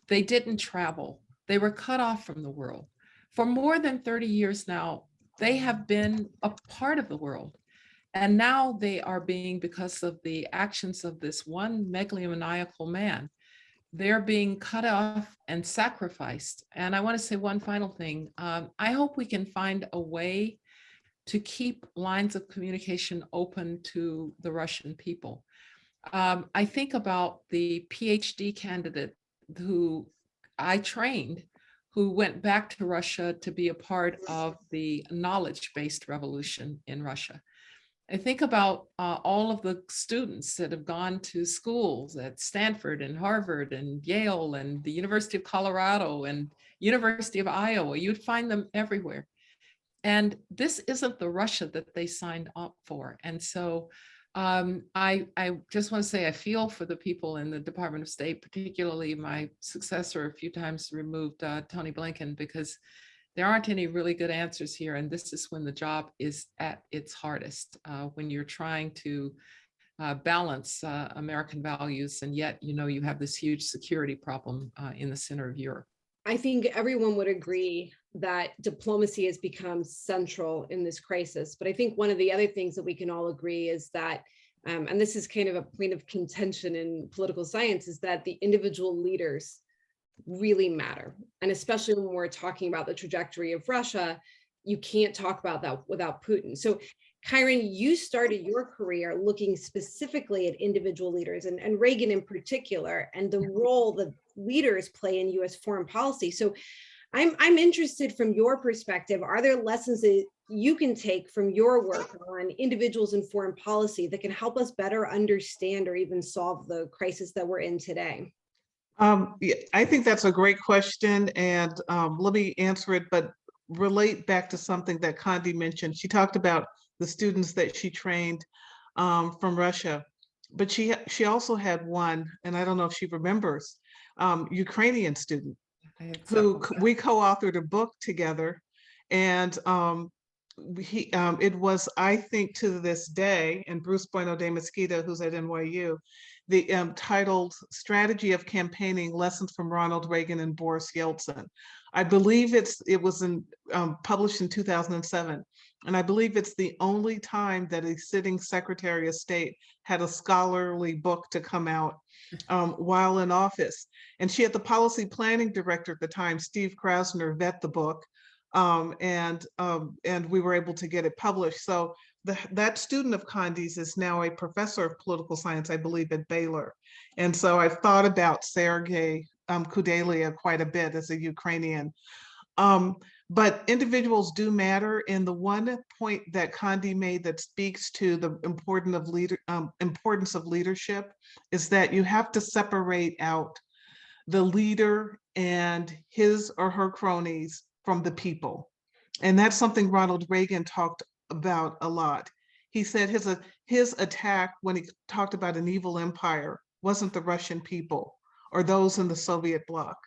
They didn't travel. They were cut off from the world. For more than 30 years now, they have been a part of the world. And now they are being, because of the actions of this one megalomaniacal man, they're being cut off and sacrificed. And I want to say one final thing. I hope we can find a way to keep lines of communication open to the Russian people. I think about the PhD candidate who I trained, who went back to Russia to be a part of the knowledge-based revolution in Russia. I think about all of the students that have gone to schools at Stanford and Harvard and Yale and the University of Colorado and University of Iowa. You'd find them everywhere. And this isn't the Russia that they signed up for. And so I just want to say I feel for the people in the Department of State, particularly my successor, a few times removed, Tony Blinken, because there aren't any really good answers here. And this is when the job is at its hardest, when you're trying to balance American values, and yet, you know, you have this huge security problem in the center of Europe. I think everyone would agree that diplomacy has become central in this crisis. But I think one of the other things that we can all agree is that, and this is kind of a point of contention in political science, is that the individual leaders really matter. And especially when we're talking about the trajectory of Russia, you can't talk about that without Putin. So Kiron, you started your career looking specifically at individual leaders and Reagan in particular, and the role that leaders play in US foreign policy. So I'm interested from your perspective, are there lessons that you can take from your work on individuals in foreign policy that can help us better understand or even solve the crisis that we're in today? Yeah, I think that's a great question, and let me answer it, but relate back to something that Condi mentioned. She talked about the students that she trained from Russia, but she also had one, and I don't know if she remembers, Ukrainian student who we co-authored a book together, and it was, I think, to this day, and Bruce Bueno de Mesquita, who's at NYU, the titled Strategy of Campaigning, Lessons from Ronald Reagan and Boris Yeltsin. I believe it was published in 2007. And I believe it's the only time that a sitting Secretary of State had a scholarly book to come out while in office. And she had the policy planning director at the time, Steve Krasner, vet the book. And we were able to get it published. So that student of Condi's is now a professor of political science, I believe, at Baylor. And so I've thought about Sergei Kudelia quite a bit as a Ukrainian. But individuals do matter. And the one point that Condi made that speaks to the importance of leadership is that you have to separate out the leader and his or her cronies from the people. And that's something Ronald Reagan talked about a lot. He said his attack when he talked about an evil empire wasn't the Russian people or those in the Soviet bloc,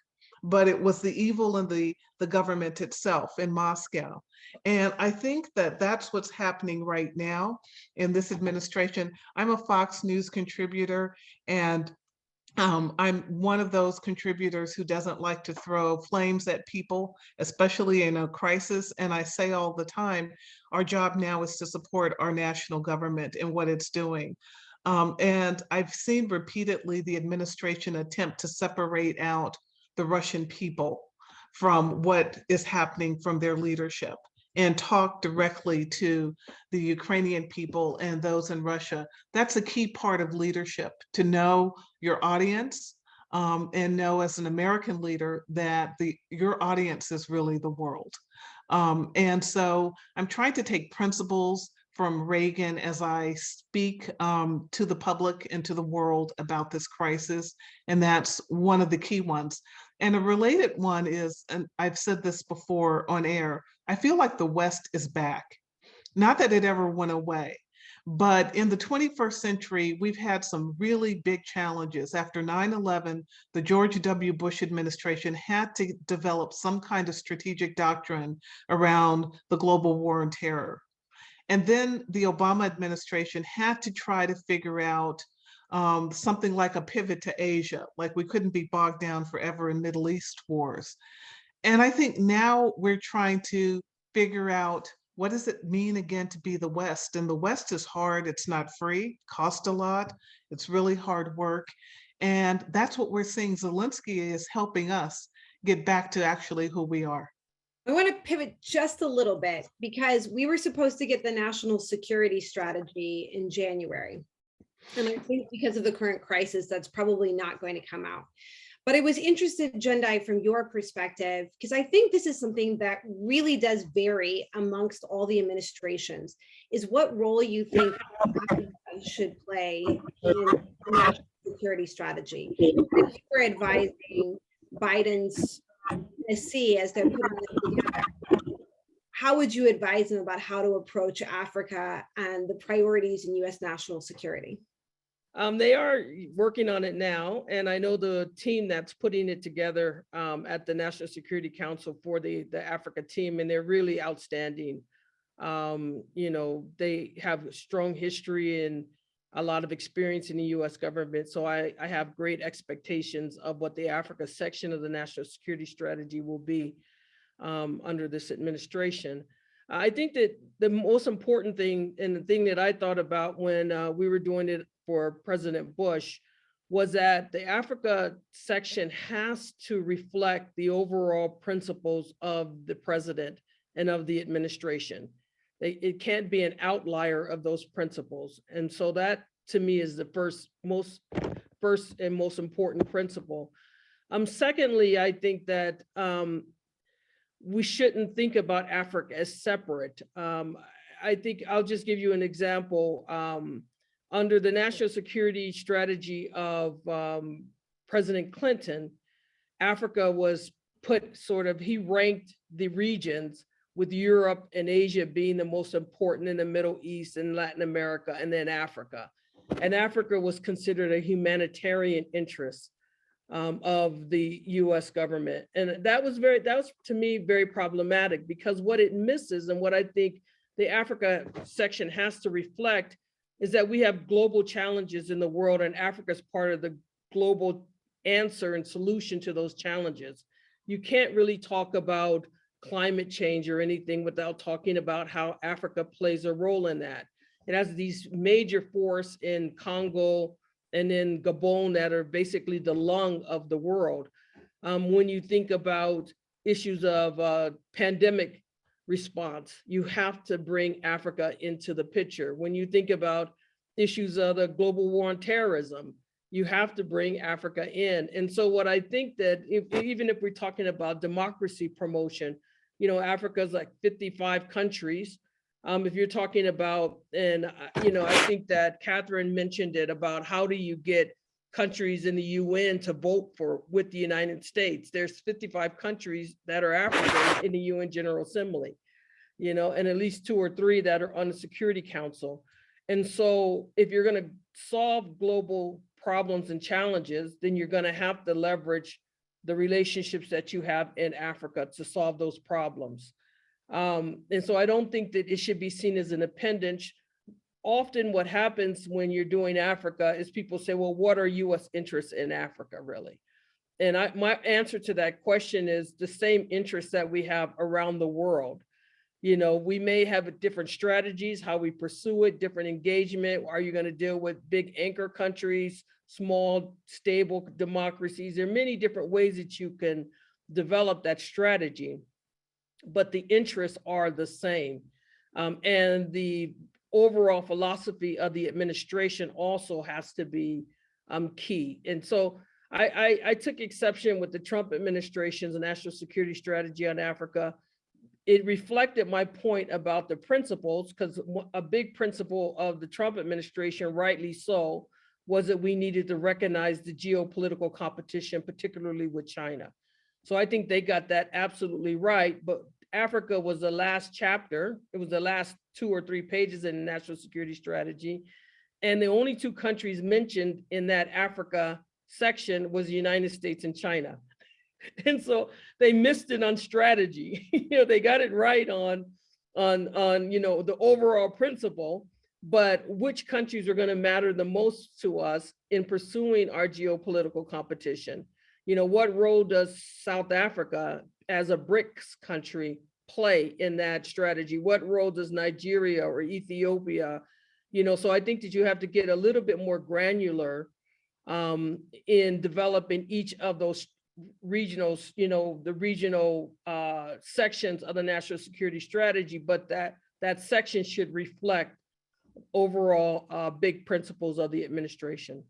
but it was the evil in the government itself in Moscow. And I think that that's what's happening right now in this administration. I'm a Fox News contributor, and I'm one of those contributors who doesn't like to throw flames at people, especially in a crisis. And I say all the time, our job now is to support our national government and what it's doing. And I've seen repeatedly the administration attempt to separate out the Russian people from what is happening from their leadership and talk directly to the Ukrainian people and those in Russia. That's a key part of leadership, to know your audience and know as an American leader that your audience is really the world. And so I'm trying to take principles from Reagan as I speak to the public and to the world about this crisis. And that's one of the key ones. And a related one is, and I've said this before on air, I feel like the West is back. Not that it ever went away, but in the 21st century, we've had some really big challenges. After 9/11, the George W. Bush administration had to develop some kind of strategic doctrine around the global war on terror. And then the Obama administration had to try to figure out something like a pivot to Asia, like we couldn't be bogged down forever in Middle East wars. And I think now we're trying to figure out, what does it mean again to be the West? And the West is hard, it's not free, costs a lot, it's really hard work. And that's what we're seeing. Zelensky is helping us get back to actually who we are. I want to pivot just a little bit because we were supposed to get the national security strategy in January. And I think because of the current crisis, that's probably not going to come out. But I was interested, Jendayi, from your perspective, because I think this is something that really does vary amongst all the administrations, is what role you think Africa should play in the national security strategy. If you were advising Biden's see as they're putting this together, how would you advise them about how to approach Africa and the priorities in U.S. national security? They are working on it now, and I know the team that's putting it together at the National Security Council for the Africa team, and they're really outstanding. You know, they have strong history and a lot of experience in the U.S. government, so I have great expectations of what the Africa section of the National Security Strategy will be under this administration. I think that the most important thing, and the thing that I thought about when we were doing it for President Bush, was that the Africa section has to reflect the overall principles of the president and of the administration. It can't be an outlier of those principles. And so that, to me, is the first and most important principle. Secondly, I think that we shouldn't think about Africa as separate. I think I'll just give you an example. Under the national security strategy of President Clinton, Africa was put he ranked the regions with Europe and Asia being the most important in the Middle East and Latin America, and then Africa. And Africa was considered a humanitarian interest of the US government. And that was to me, very problematic, because what it misses, and what I think the Africa section has to reflect is that we have global challenges in the world, and Africa is part of the global answer and solution to those challenges. You can't really talk about climate change or anything without talking about how Africa plays a role in that. It has these major forests in Congo and in Gabon that are basically the lung of the world. When you think about issues of pandemic response, you have to bring Africa into the picture. When you think about issues of the global war on terrorism, you have to bring Africa in. And so what I think that even if we're talking about democracy promotion, Africa's like 55 countries. If you're talking about, and I think that Katharine mentioned it about how do you get countries in the UN to vote with the United States. There's 55 countries that are African in the UN General Assembly, and at least 2 or 3 that are on the Security Council. And so if you're going to solve global problems and challenges, then you're going to have to leverage the relationships that you have in Africa to solve those problems. And so I don't think that it should be seen as an appendage. Often what happens when you're doing Africa is people say, well, what are US interests in Africa really? And my answer to that question is the same interests that we have around the world. We may have different strategies, how we pursue it, different engagement. Are you going to deal with big anchor countries, small, stable democracies? There are many different ways that you can develop that strategy, but the interests are the same. And the overall philosophy of the administration also has to be key. And so I took exception with the Trump administration's national security strategy on Africa. It reflected my point about the principles, because a big principle of the Trump administration, rightly so, was that we needed to recognize the geopolitical competition, particularly with China. So I think they got that absolutely right. But Africa was the last chapter. It was the last 2 or 3 pages in the national security strategy. And the only 2 countries mentioned in that Africa section was the United States and China. And so they missed it on strategy. They got it right on the overall principle, but which countries are going to matter the most to us in pursuing our geopolitical competition? What role does South Africa as a BRICS country play in that strategy? What role does Nigeria or Ethiopia? So I think that you have to get a little bit more granular in developing each of those regionals, the regional sections of the national security strategy, but that section should reflect overall big principles of the administration.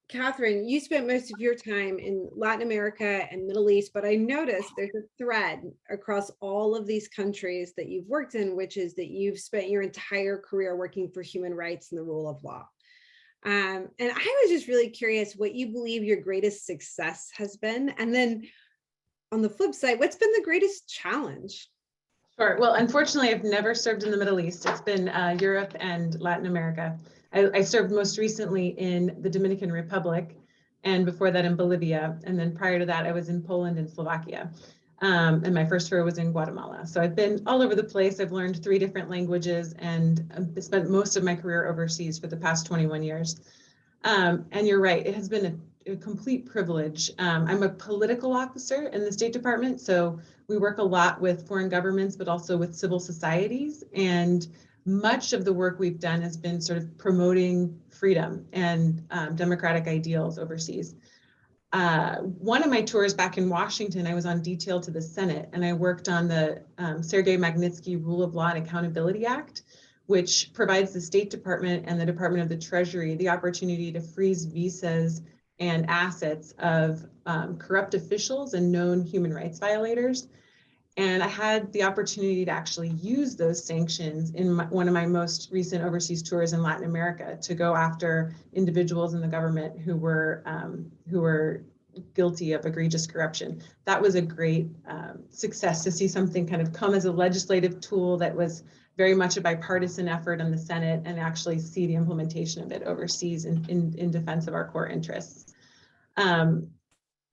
Katharine, you spent most of your time in Latin America and Middle East, but I noticed there's a thread across all of these countries that you've worked in, which is that you've spent your entire career working for human rights and the rule of law. And I was just really curious what you believe your greatest success has been. And then on the flip side, what's been the greatest challenge? Sure. Well, unfortunately, I've never served in the Middle East. It's been Europe and Latin America. I served most recently in the Dominican Republic, and before that in Bolivia. And then prior to that, I was in Poland and Slovakia. And my first tour was in Guatemala. So I've been all over the place. I've learned 3 different languages and spent most of my career overseas for the past 21 years. And you're right, it has been a complete privilege. I'm a political officer in the State Department, so we work a lot with foreign governments, but also with civil societies. And much of the work we've done has been sort of promoting freedom and democratic ideals overseas. One of my tours back in Washington, I was on detail to the Senate, and I worked on the Sergei Magnitsky Rule of Law and Accountability Act, which provides the State Department and the Department of the Treasury the opportunity to freeze visas and assets of corrupt officials and known human rights violators. And I had the opportunity to actually use those sanctions in one of my most recent overseas tours in Latin America to go after individuals in the government who were guilty of egregious corruption. That was a great success to see something kind of come as a legislative tool that was very much a bipartisan effort in the Senate, and actually see the implementation of it overseas in defense of our core interests.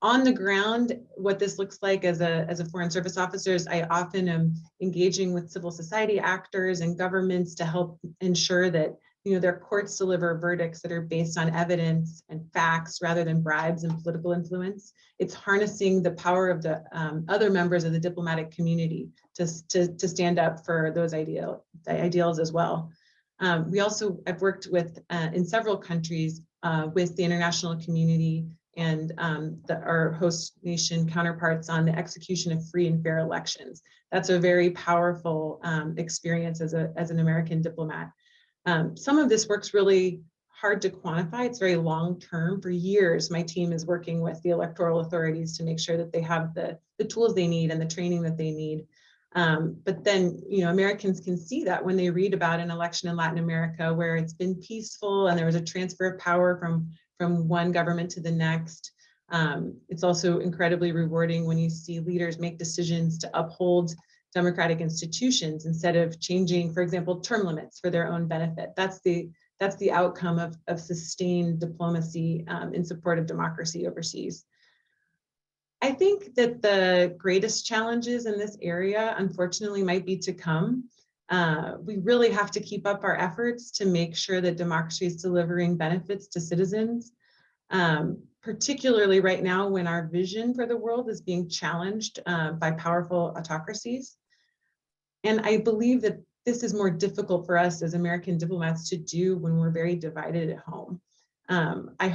On the ground, what this looks like as a foreign service officer is I often am engaging with civil society actors and governments to help ensure that their courts deliver verdicts that are based on evidence and facts rather than bribes and political influence. It's harnessing the power of the other members of the diplomatic community to stand up for those ideals as well. We also have worked with in several countries with the international community and our host nation counterparts on the execution of free and fair elections. That's a very powerful experience as an American diplomat. Some of this work's really hard to quantify. It's very long-term. For years, my team is working with the electoral authorities to make sure that they have the tools they need and the training that they need. But then, Americans can see that when they read about an election in Latin America where it's been peaceful and there was a transfer of power from one government to the next. It's also incredibly rewarding when you see leaders make decisions to uphold democratic institutions instead of changing, for example, term limits for their own benefit. That's the outcome of sustained diplomacy in support of democracy overseas. I think that the greatest challenges in this area, unfortunately, might be to come. We really have to keep up our efforts to make sure that democracy is delivering benefits to citizens, particularly right now when our vision for the world is being challenged by powerful autocracies. And I believe that this is more difficult for us as American diplomats to do when we're very divided at home. I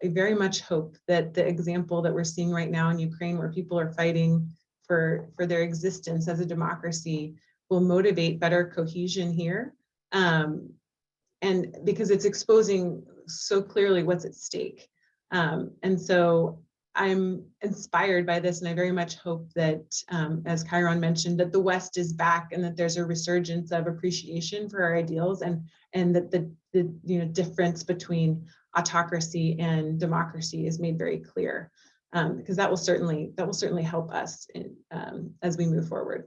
very much hope that the example that we're seeing right now in Ukraine, where people are fighting for their existence as a democracy, will motivate better cohesion here. And because it's exposing so clearly what's at stake. And so I'm inspired by this, and I very much hope that, as Kiron mentioned, that the West is back and that there's a resurgence of appreciation for our ideals, and that the difference between autocracy and democracy is made very clear, because that will certainly help us as we move forward.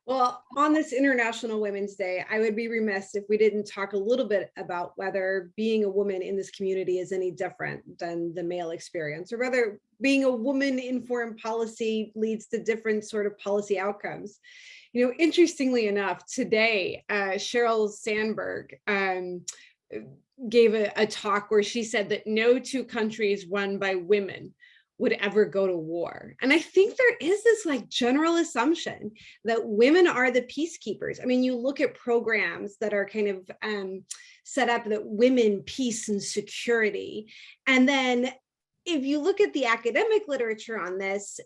Well, on this International Women's Day, I would be remiss if we didn't talk a little bit about whether being a woman in this community is any different than the male experience, or whether being a woman in foreign policy leads to different sort of policy outcomes. Interestingly enough, today, Sheryl Sandberg gave a talk where she said that no two countries run by women would ever go to war. And I think there is this general assumption that women are the peacekeepers. I mean, you look at programs that are kind of set up that women, peace and security. And then if you look at the academic literature on this,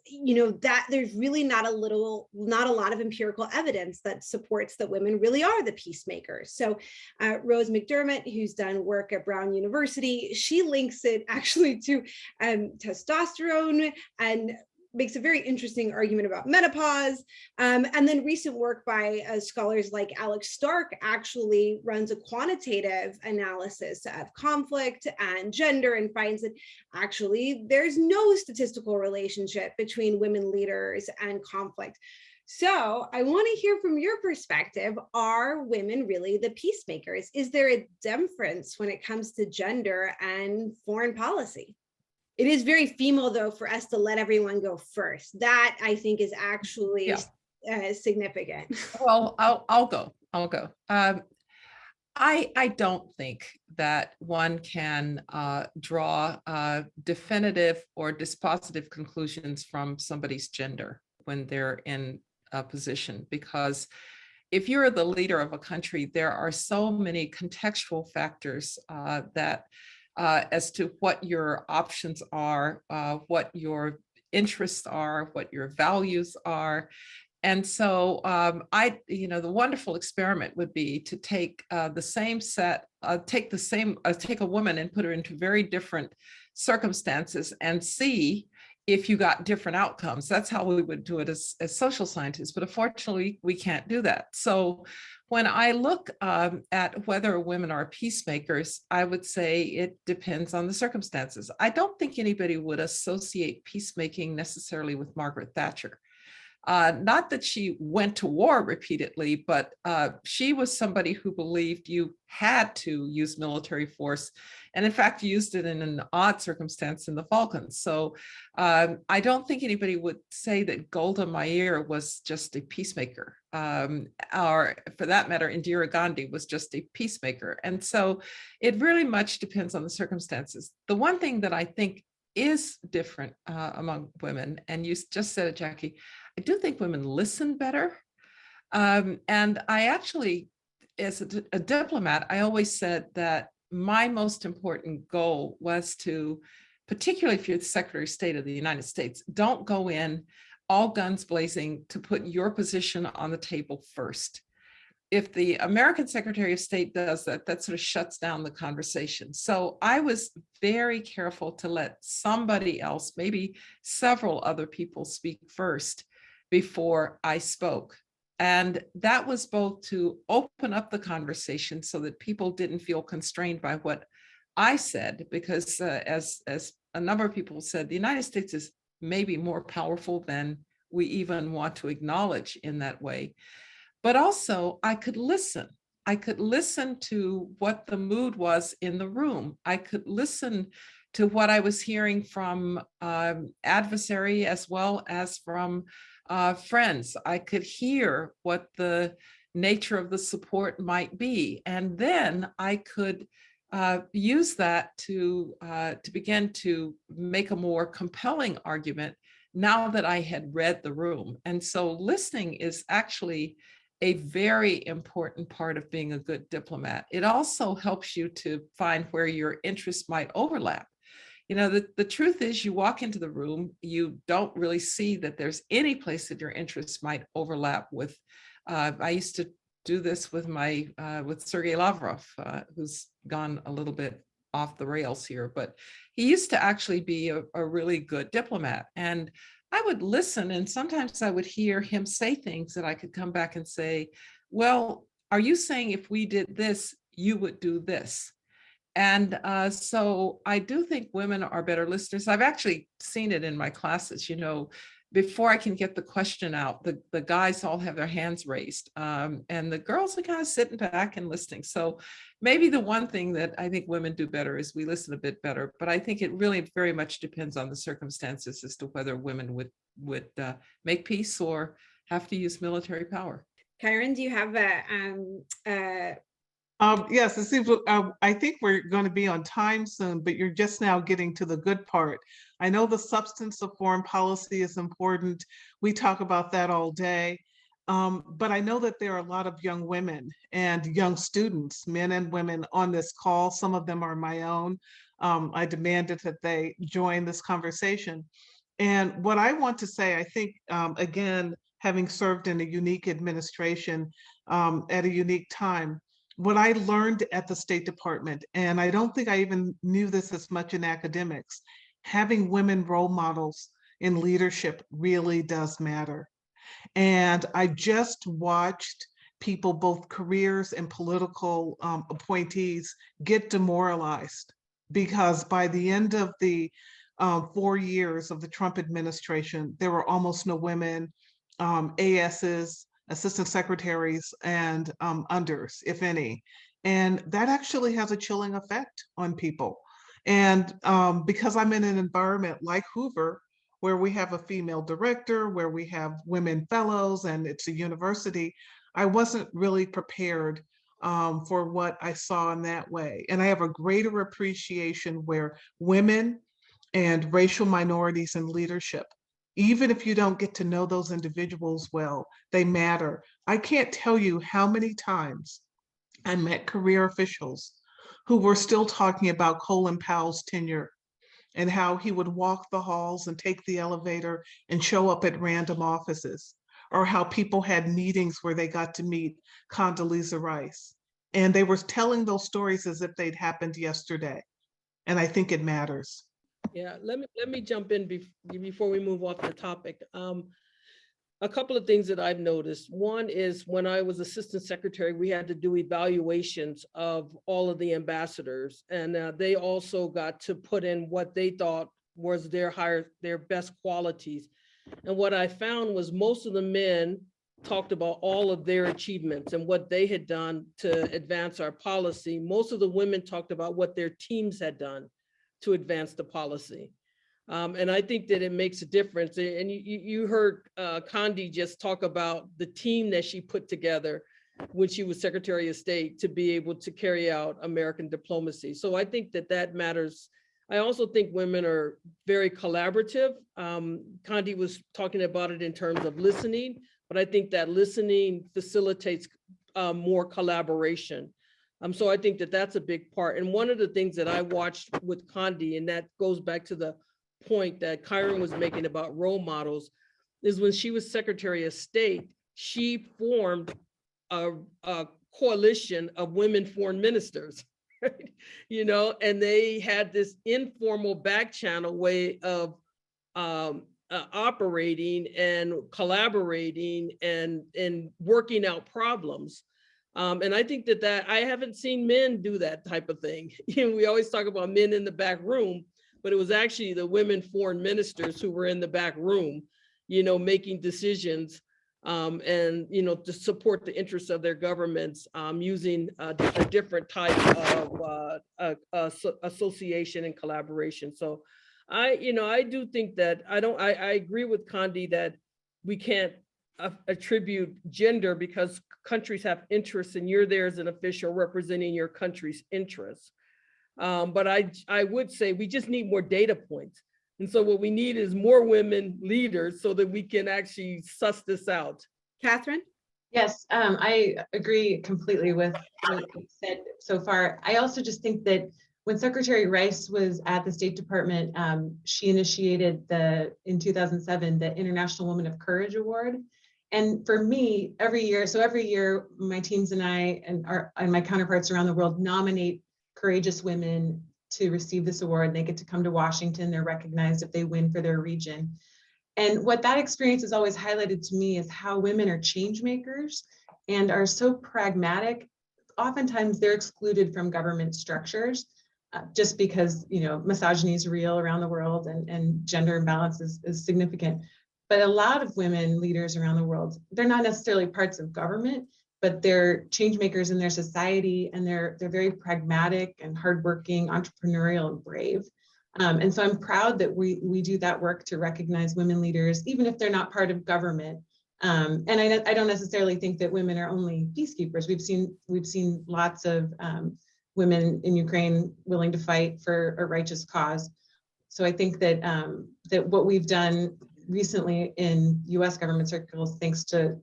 that there's really not a lot of empirical evidence that supports that women really are the peacemakers. So Rose McDermott, who's done work at Brown University, she links it actually to testosterone and makes a very interesting argument about menopause. And then recent work by scholars like Alex Stark actually runs a quantitative analysis of conflict and gender and finds that actually there's no statistical relationship between women leaders and conflict. So I want to hear from your perspective, are women really the peacemakers? Is there a difference when it comes to gender and foreign policy? It is very female, though, for us to let everyone go first. That, I think, is actually significant. Well, I'll go. I don't think that one can draw definitive or dispositive conclusions from somebody's gender when they're in a position, because if you're the leader of a country, there are so many contextual factors that as to what your options are, what your interests are, what your values are. And so the wonderful experiment would be to take the same set, take a woman and put her into very different circumstances and see if you got different outcomes. That's how we would do it as social scientists, but unfortunately we can't do that. So when I look at whether women are peacemakers, I would say it depends on the circumstances. I don't think anybody would associate peacemaking necessarily with Margaret Thatcher. Not that she went to war repeatedly, but she was somebody who believed you had to use military force, and in fact used it in an odd circumstance in the Falklands. So I don't think anybody would say that Golda Meir was just a peacemaker, or for that matter, Indira Gandhi was just a peacemaker. And so it really much depends on the circumstances. The one thing that I think is different among women, and you just said it, Jackie, I do think women listen better. And I actually, as a diplomat, I always said that my most important goal was to, particularly if you're the Secretary of State of the United States, don't go in all guns blazing to put your position on the table first. If the American Secretary of State does that, that sort of shuts down the conversation. So I was very careful to let somebody else, maybe several other people, speak first before I spoke. And that was both to open up the conversation so that people didn't feel constrained by what I said, because as a number of people said, the United States is maybe more powerful than we even want to acknowledge in that way. But also I could listen. I could listen to what the mood was in the room. I could listen to what I was hearing from adversary as well as from friends. I could hear what the nature of the support might be. And then I could use that to begin to make a more compelling argument now that I had read the room. And so listening is actually a very important part of being a good diplomat. It also helps you to find where your interests might overlap. You know, the truth is, you walk into the room, you don't really see that there's any place that your interests might overlap with. I used to do this with with Sergei Lavrov, who's gone a little bit off the rails here, but he used to actually be a really good diplomat. And I would listen, and sometimes I would hear him say things that I could come back and say, well, are you saying if we did this, you would do this? And so I do think women are better listeners. I've actually seen it in my classes. You know, before I can get the question out, the guys all have their hands raised, and the girls are kind of sitting back and listening. So maybe the one thing that I think women do better is we listen a bit better, but I think it really very much depends on the circumstances as to whether women would make peace or have to use military power. Kiron, do you have yes, it seems, I think we're going to be on time soon, but you're just now getting to the good part. I know the substance of foreign policy is important. We talk about that all day. But I know that there are a lot of young women and young students, men and women, on this call. Some of them are my own. I demanded that they join this conversation. And what I want to say, I think, again, having served in a unique administration at a unique time, what I learned at the State Department, and I don't think I even knew this as much in academics, having women role models in leadership really does matter. And I just watched people, both careers and political appointees, get demoralized because by the end of the 4 years of the Trump administration, there were almost no women ASs, assistant secretaries, and unders, if any. And that actually has a chilling effect on people. And because I'm in an environment like Hoover, where we have a female director, where we have women fellows, and it's a university, I wasn't really prepared for what I saw in that way. And I have a greater appreciation where women and racial minorities in leadership, even if you don't get to know those individuals well, they matter. I can't tell you how many times I met career officials who were still talking about Colin Powell's tenure and how he would walk the halls and take the elevator and show up at random offices, or how people had meetings where they got to meet Condoleezza Rice. And they were telling those stories as if they'd happened yesterday. And I think it matters. Yeah, let me jump in before we move off the topic. A couple of things that I've noticed. One is when I was assistant secretary, we had to do evaluations of all of the ambassadors, and they also got to put in what they thought was their best qualities. And what I found was most of the men talked about all of their achievements and what they had done to advance our policy. Most of the women talked about what their teams had done to advance the policy. And I think that it makes a difference. And you heard Condi just talk about the team that she put together when she was Secretary of State to be able to carry out American diplomacy. So I think that that matters. I also think women are very collaborative. Condi was talking about it in terms of listening, but I think that listening facilitates more collaboration. So I think that that's a big part. And one of the things that I watched with Condi, and that goes back to the point that Kiron was making about role models, is when she was Secretary of State, she formed a coalition of women foreign ministers, right? You know, and they had this informal back channel way of operating and collaborating and working out problems. And I think that I haven't seen men do that type of thing. You know, we always talk about men in the back room, but it was actually the women foreign ministers who were in the back room, you know, making decisions and, you know, to support the interests of their governments using a different type of association and collaboration. So I do think that I agree with Condi that we can't attribute gender because countries have interests and you're there as an official representing your country's interests. But I would say we just need more data points. And so what we need is more women leaders so that we can actually suss this out. Katharine? Yes, I agree completely with what you said so far. I also just think that when Secretary Rice was at the State Department, she initiated in 2007, the International Woman of Courage Award. And for me, every year, my teams and I and my counterparts around the world nominate courageous women to receive this award. They get to come to Washington. They're recognized if they win for their region. And what that experience has always highlighted to me is how women are change makers and are so pragmatic. Oftentimes they're excluded from government structures just because, you know, misogyny is real around the world and gender imbalance is significant. But a lot of women leaders around the world, they're not necessarily parts of government, but they're change makers in their society, and they're very pragmatic and hardworking, entrepreneurial, and brave. And so I'm proud that we do that work to recognize women leaders, even if they're not part of government. And I don't necessarily think that women are only peacekeepers. We've seen lots of women in Ukraine willing to fight for a righteous cause. So I think that that what we've done recently in U.S. government circles, thanks to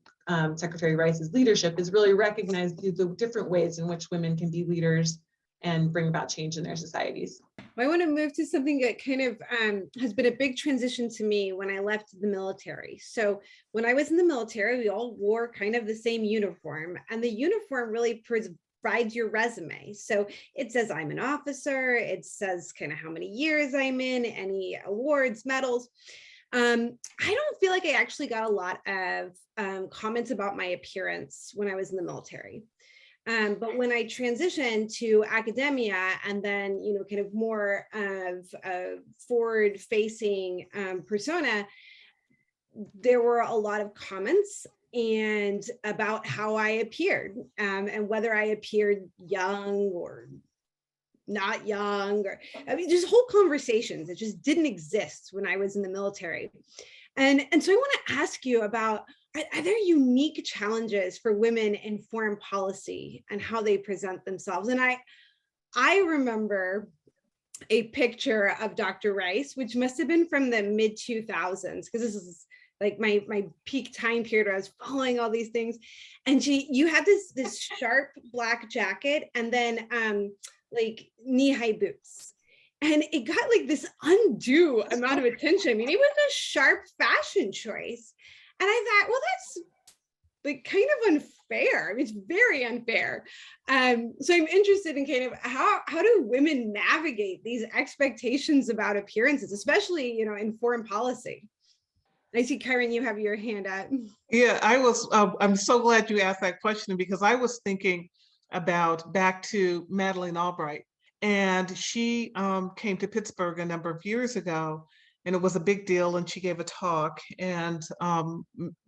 Secretary Rice's leadership, is really recognize the different ways in which women can be leaders and bring about change in their societies. I want to move to something that kind of has been a big transition to me when I left the military. So when I was in the military, we all wore kind of the same uniform, and the uniform really provides your resume. So it says I'm an officer, it says kind of how many years I'm in, any awards, medals. I don't feel like I actually got a lot of comments about my appearance when I was in the military. But when I transitioned to academia and then, you know, kind of more of a forward-facing persona, there were a lot of comments and about how I appeared and whether I appeared young or not young, or I mean, just whole conversations that just didn't exist when I was in the military. And so I want to ask you about, are there unique challenges for women in foreign policy and how they present themselves? And I remember a picture of Dr. Rice, which must have been from the mid 2000s, because this is like my peak time period where I was following all these things. And you had this sharp black jacket and then like knee-high boots. And it got like this undue amount of attention. I mean, it was a sharp fashion choice. And I thought, well, that's like kind of unfair. I mean, it's very unfair. So I'm interested in kind of how do women navigate these expectations about appearances, especially, you know, in foreign policy? I see, Kiron, you have your hand up. Yeah, I'm so glad you asked that question, because I was thinking about back to Madeleine Albright. And she came to Pittsburgh a number of years ago. and it was a big deal. And she gave a talk, and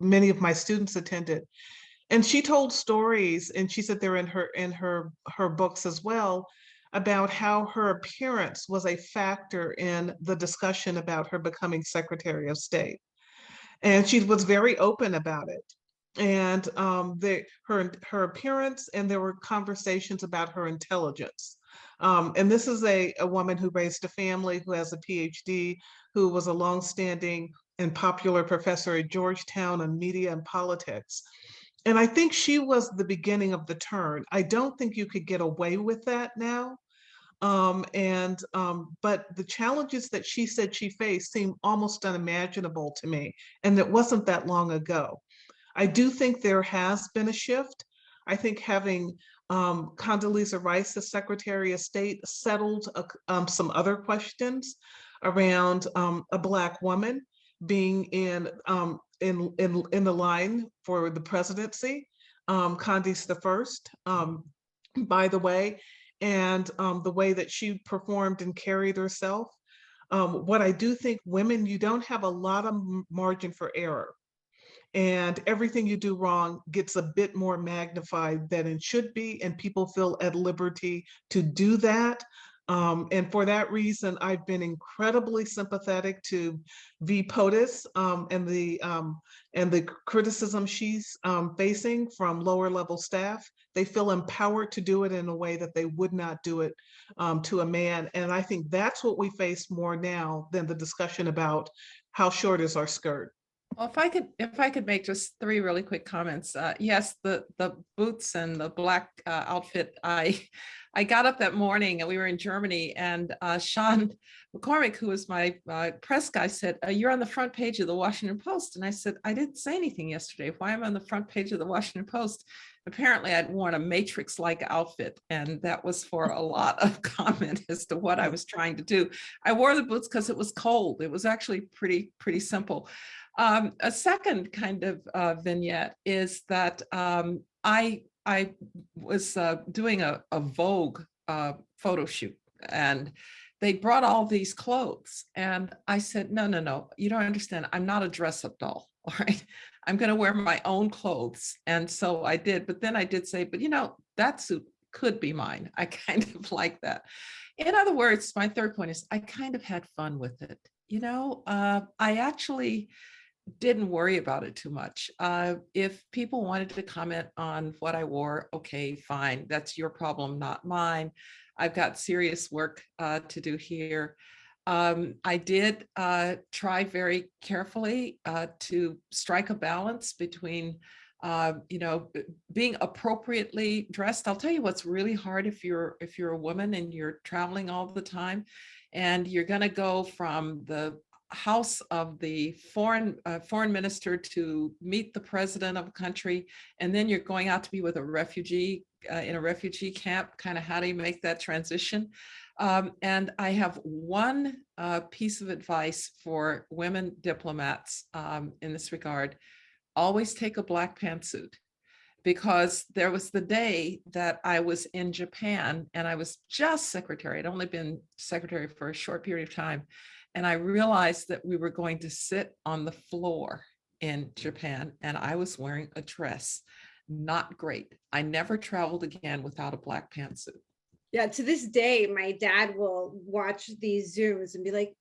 many of my students attended. And she told stories, and she said they're in her books as well, about how her appearance was a factor in the discussion about her becoming Secretary of State. And she was very open about it. And her appearance, and there were conversations about her intelligence. And this is a woman who raised a family, who has a PhD, who was a longstanding and popular professor at Georgetown on media and politics. And I think she was the beginning of the turn. I don't think you could get away with that now. But the challenges that she said she faced seem almost unimaginable to me. And it wasn't that long ago. I do think there has been a shift. I think having Condoleezza Rice as Secretary of State settled some other questions around a Black woman being in the line for the presidency, Condoleezza the first, by the way, and the way that she performed and carried herself. What I do think, women, you don't have a lot of margin for error. And everything you do wrong gets a bit more magnified than it should be, and people feel at liberty to do that. And for that reason, I've been incredibly sympathetic to V. POTUS and the criticism she's facing from lower level staff. They feel empowered to do it in a way that they would not do it to a man. And I think that's what we face more now than the discussion about how short is our skirt. Well, if I could make just 3 really quick comments. Yes, the boots and the black outfit. I got up that morning and we were in Germany, and Sean McCormick, who was my press guy, said, "You're on the front page of the Washington Post." And I said, "I didn't say anything yesterday. Why am I on the front page of the Washington Post?" Apparently, I'd worn a Matrix-like outfit, and that was for a lot of comment as to what I was trying to do. I wore the boots because it was cold. It was actually pretty simple. A second kind of vignette is that I was doing a Vogue photo shoot, and they brought all these clothes, and I said, no, you don't understand. I'm not a dress-up doll, all right? I'm going to wear my own clothes. And so I did, but then I did say, but that suit could be mine. I kind of like that. In other words, my third point is I kind of had fun with it. I actually didn't worry about it too much. If people wanted to comment on what I wore, okay, fine. That's your problem, not mine. I've got serious work to do here. I did try very carefully to strike a balance between, being appropriately dressed. I'll tell you what's really hard if you're a woman and you're traveling all the time, and you're going to go from the house of the foreign minister to meet the president of a country, and then you're going out to be with a refugee in a refugee camp. Kind of how do you make that transition? And I have one piece of advice for women diplomats in this regard: always take a black pantsuit. Because there was the day that I was in Japan and I was just secretary. I'd only been secretary for a short period of time. And I realized that we were going to sit on the floor in Japan, and I was wearing a dress. Not great. I never traveled again without a black pantsuit. Yeah, to this day, my dad will watch these Zooms and be like,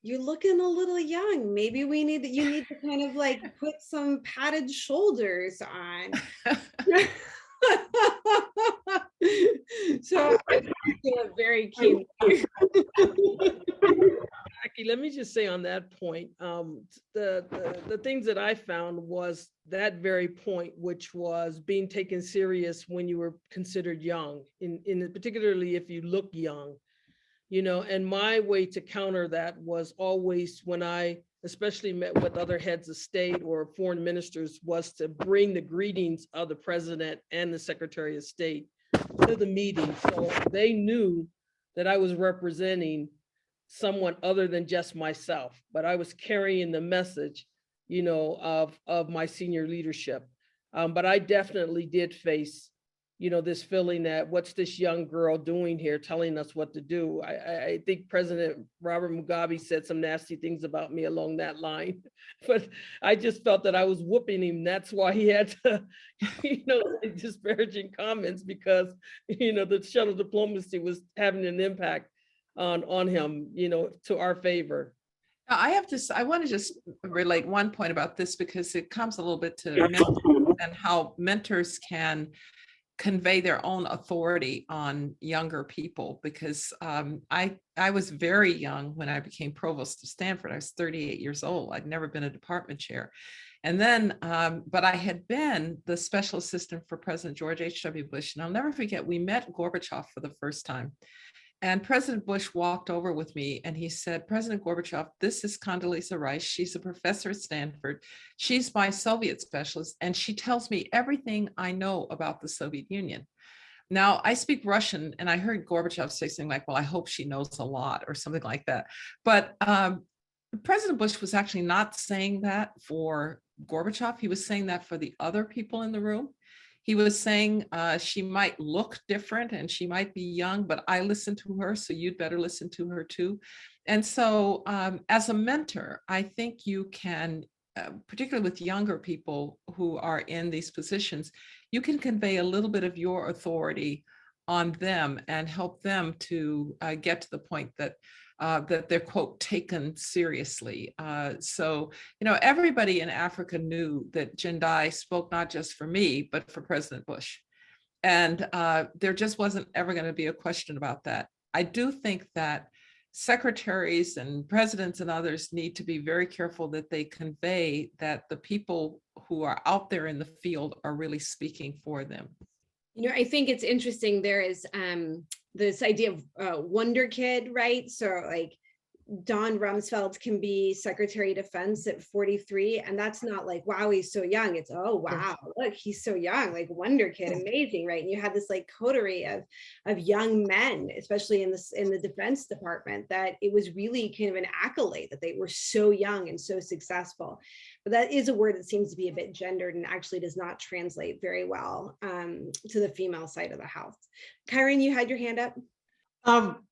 "You're looking a little young. Maybe you need to kind of like put some padded shoulders on." So I feel very keen. Jackie, let me just say on that point, the things that I found was that very point, which was being taken serious when you were considered young, in particularly if you look young, and my way to counter that was always, when I especially met with other heads of state or foreign ministers, was to bring the greetings of the president and the secretary of state to the meeting. So they knew that I was representing someone other than just myself, but I was carrying the message, of my senior leadership. But I definitely did face this feeling that what's this young girl doing here telling us what to do. I think President Robert Mugabe said some nasty things about me along that line, but I just felt that I was whooping him. That's why he had to, say disparaging comments, because, the shuttle diplomacy was having an impact on him, to our favor. I want to just relate one point about this, because it comes a little bit to mentors and how mentors can convey their own authority on younger people, because I was very young when I became provost of Stanford. I was 38 years old. I'd never been a department chair. And then, but I had been the special assistant for President George H.W. Bush. And I'll never forget, we met Gorbachev for the first time. And President Bush walked over with me and he said, President Gorbachev, this is Condoleezza Rice. She's a professor at Stanford. She's my Soviet specialist, and she tells me everything I know about the Soviet Union. Now, I speak Russian, and I heard Gorbachev say something like, well, I hope she knows a lot, or something like that. But President Bush was actually not saying that for Gorbachev. He was saying that for the other people in the room. He was saying she might look different and she might be young, but I listened to her, so you'd better listen to her too. And so as a mentor, I think you can, particularly with younger people who are in these positions, you can convey a little bit of your authority on them and help them to get to the point that that they're, quote, taken seriously. So, everybody in Africa knew that Jendayi spoke not just for me, but for President Bush. And there just wasn't ever going to be a question about that. I do think that secretaries and presidents and others need to be very careful that they convey that the people who are out there in the field are really speaking for them. I think it's interesting. There is this idea of wonder kid, right? So like Don Rumsfeld can be Secretary of Defense at 43, and that's not like, wow, he's so young. It's, oh, wow, look, he's so young, like wonder kid, amazing, right? And you have this like coterie of young men, especially in the Defense Department, that it was really kind of an accolade that they were so young and so successful. But that is a word that seems to be a bit gendered and actually does not translate very well to the female side of the house. Kiron, you had your hand up.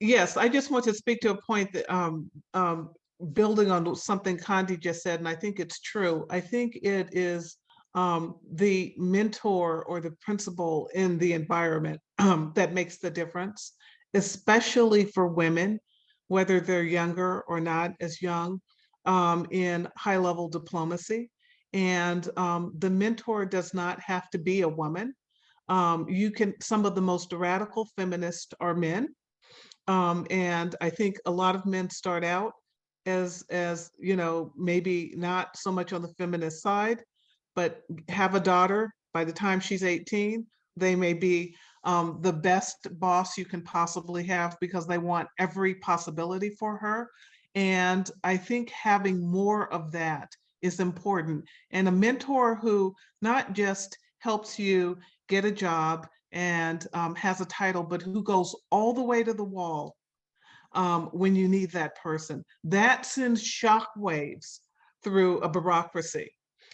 Yes, I just want to speak to a point that building on something Condi just said, and I think it's true. I think it is the mentor or the principal in the environment that makes the difference, especially for women, whether they're younger or not as young, in high-level diplomacy. And the mentor does not have to be a woman. Some of the most radical feminists are men. And I think a lot of men start out as maybe not so much on the feminist side, but have a daughter. By the time she's 18, they may be the best boss you can possibly have because they want every possibility for her. And I think having more of that is important. And a mentor who not just helps you get a job and has a title, but who goes all the way to the wall when you need that person. That sends shockwaves through a bureaucracy.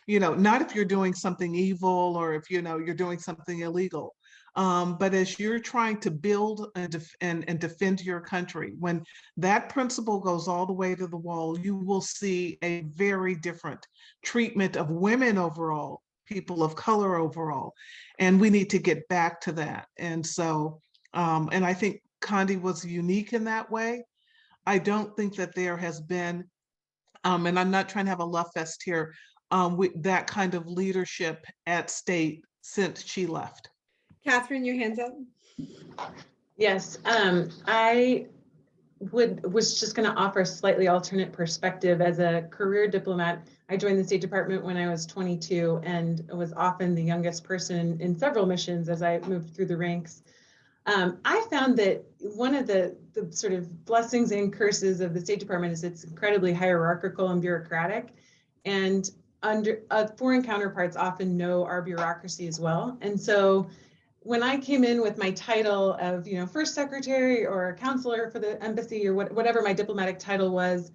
Not if you're doing something evil or if you're doing something illegal, but as you're trying to build and defend your country, when that principle goes all the way to the wall, you will see a very different treatment of women overall, people of color overall, and we need to get back to that. And so, and I think Condi was unique in that way. I don't think that there has been, and I'm not trying to have a love fest here, with that kind of leadership at state since she left. Katharine, your hand's up. Yes, I was just going to offer a slightly alternate perspective. As a career diplomat, I joined the State Department when I was 22 and was often the youngest person in several missions as I moved through the ranks. I found that one of the sort of blessings and curses of the State Department is it's incredibly hierarchical and bureaucratic, and foreign counterparts often know our bureaucracy as well. And so when I came in with my title of, first secretary or counselor for the embassy or whatever my diplomatic title was,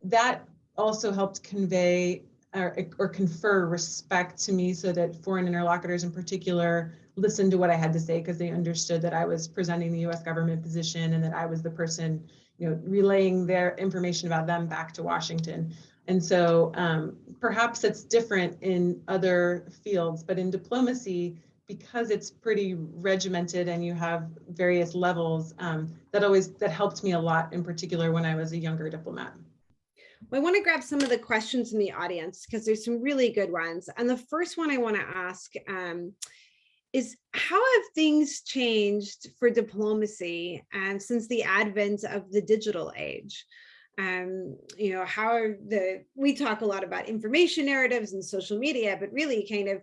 that also helped convey or confer respect to me so that foreign interlocutors in particular listened to what I had to say because they understood that I was presenting the US government position and that I was the person, relaying their information about them back to Washington. And so perhaps it's different in other fields, but in diplomacy, because it's pretty regimented and you have various levels, that helped me a lot, in particular when I was a younger diplomat. Well, I want to grab some of the questions in the audience because there's some really good ones. And the first one I want to ask is, how have things changed for diplomacy since the advent of the digital age? How are we talk a lot about information narratives and social media, but really kind of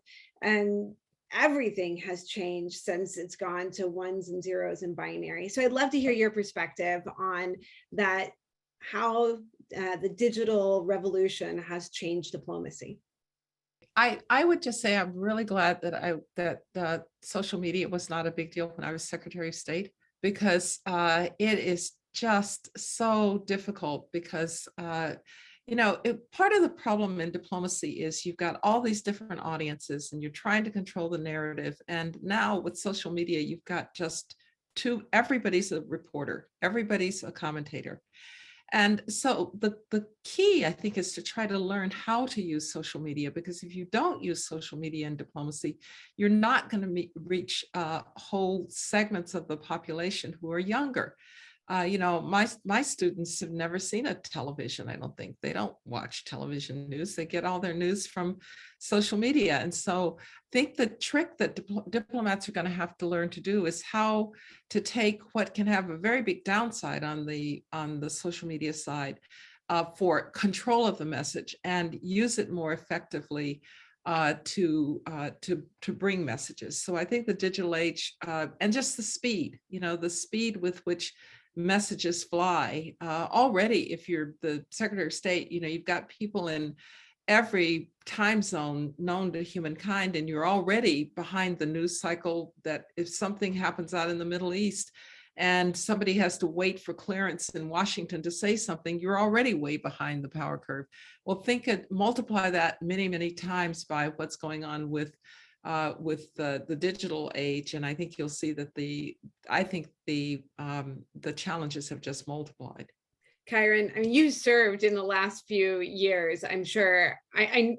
everything has changed since it's gone to ones and zeros and binary. So I'd love to hear your perspective on that, how the digital revolution has changed diplomacy. I would just say I'm really glad that social media was not a big deal when I was Secretary of State, because it is just so difficult because part of the problem in diplomacy is you've got all these different audiences and you're trying to control the narrative. And now with social media, you've got just everybody's a reporter, everybody's a commentator. And so the key, I think, is to try to learn how to use social media, because if you don't use social media in diplomacy, you're not going to reach whole segments of the population who are younger. My students have never seen a television. I don't think they don't watch television news. They get all their news from social media. And so I think the trick that diplomats are going to have to learn to do is how to take what can have a very big downside on the social media side for control of the message and use it more effectively to bring messages. So I think the digital age and just the speed with which messages fly. Already, if you're the Secretary of State, you've got people in every time zone known to humankind, and you're already behind the news cycle that if something happens out in the Middle East and somebody has to wait for clearance in Washington to say something, you're already way behind the power curve. Well, multiply that many, many times by what's going on with the digital age, and I think you'll see that the challenges have just multiplied. Kiron, I mean, you served in the last few years. I'm sure I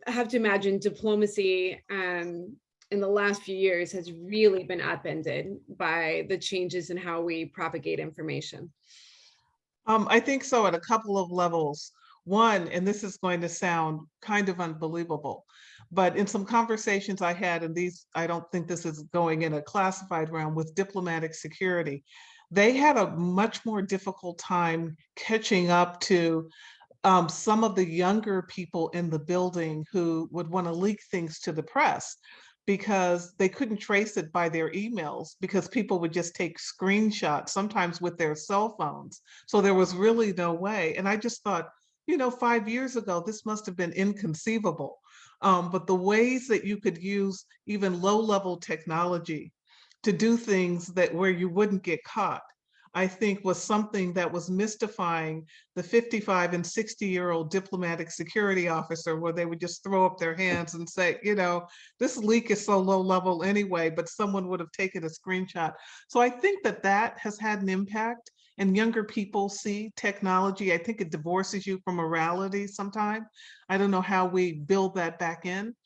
have to imagine diplomacy in the last few years has really been upended by the changes in how we propagate information. I think so at a couple of levels. One, and this is going to sound kind of unbelievable, but in some conversations I had, and I don't think this is going in a classified realm, with diplomatic security, they had a much more difficult time catching up to some of the younger people in the building who would want to leak things to the press, because they couldn't trace it by their emails, because people would just take screenshots, sometimes with their cell phones. So there was really no way. And I just thought, 5 years ago, this must have been inconceivable. But the ways that you could use even low-level technology to do things where you wouldn't get caught, I think was something that was mystifying the 55 and 60-year-old diplomatic security officer, where they would just throw up their hands and say, this leak is so low level anyway, but someone would have taken a screenshot. So I think that has had an impact. And younger people see technology. I think it divorces you from morality sometimes. I don't know how we build that back in.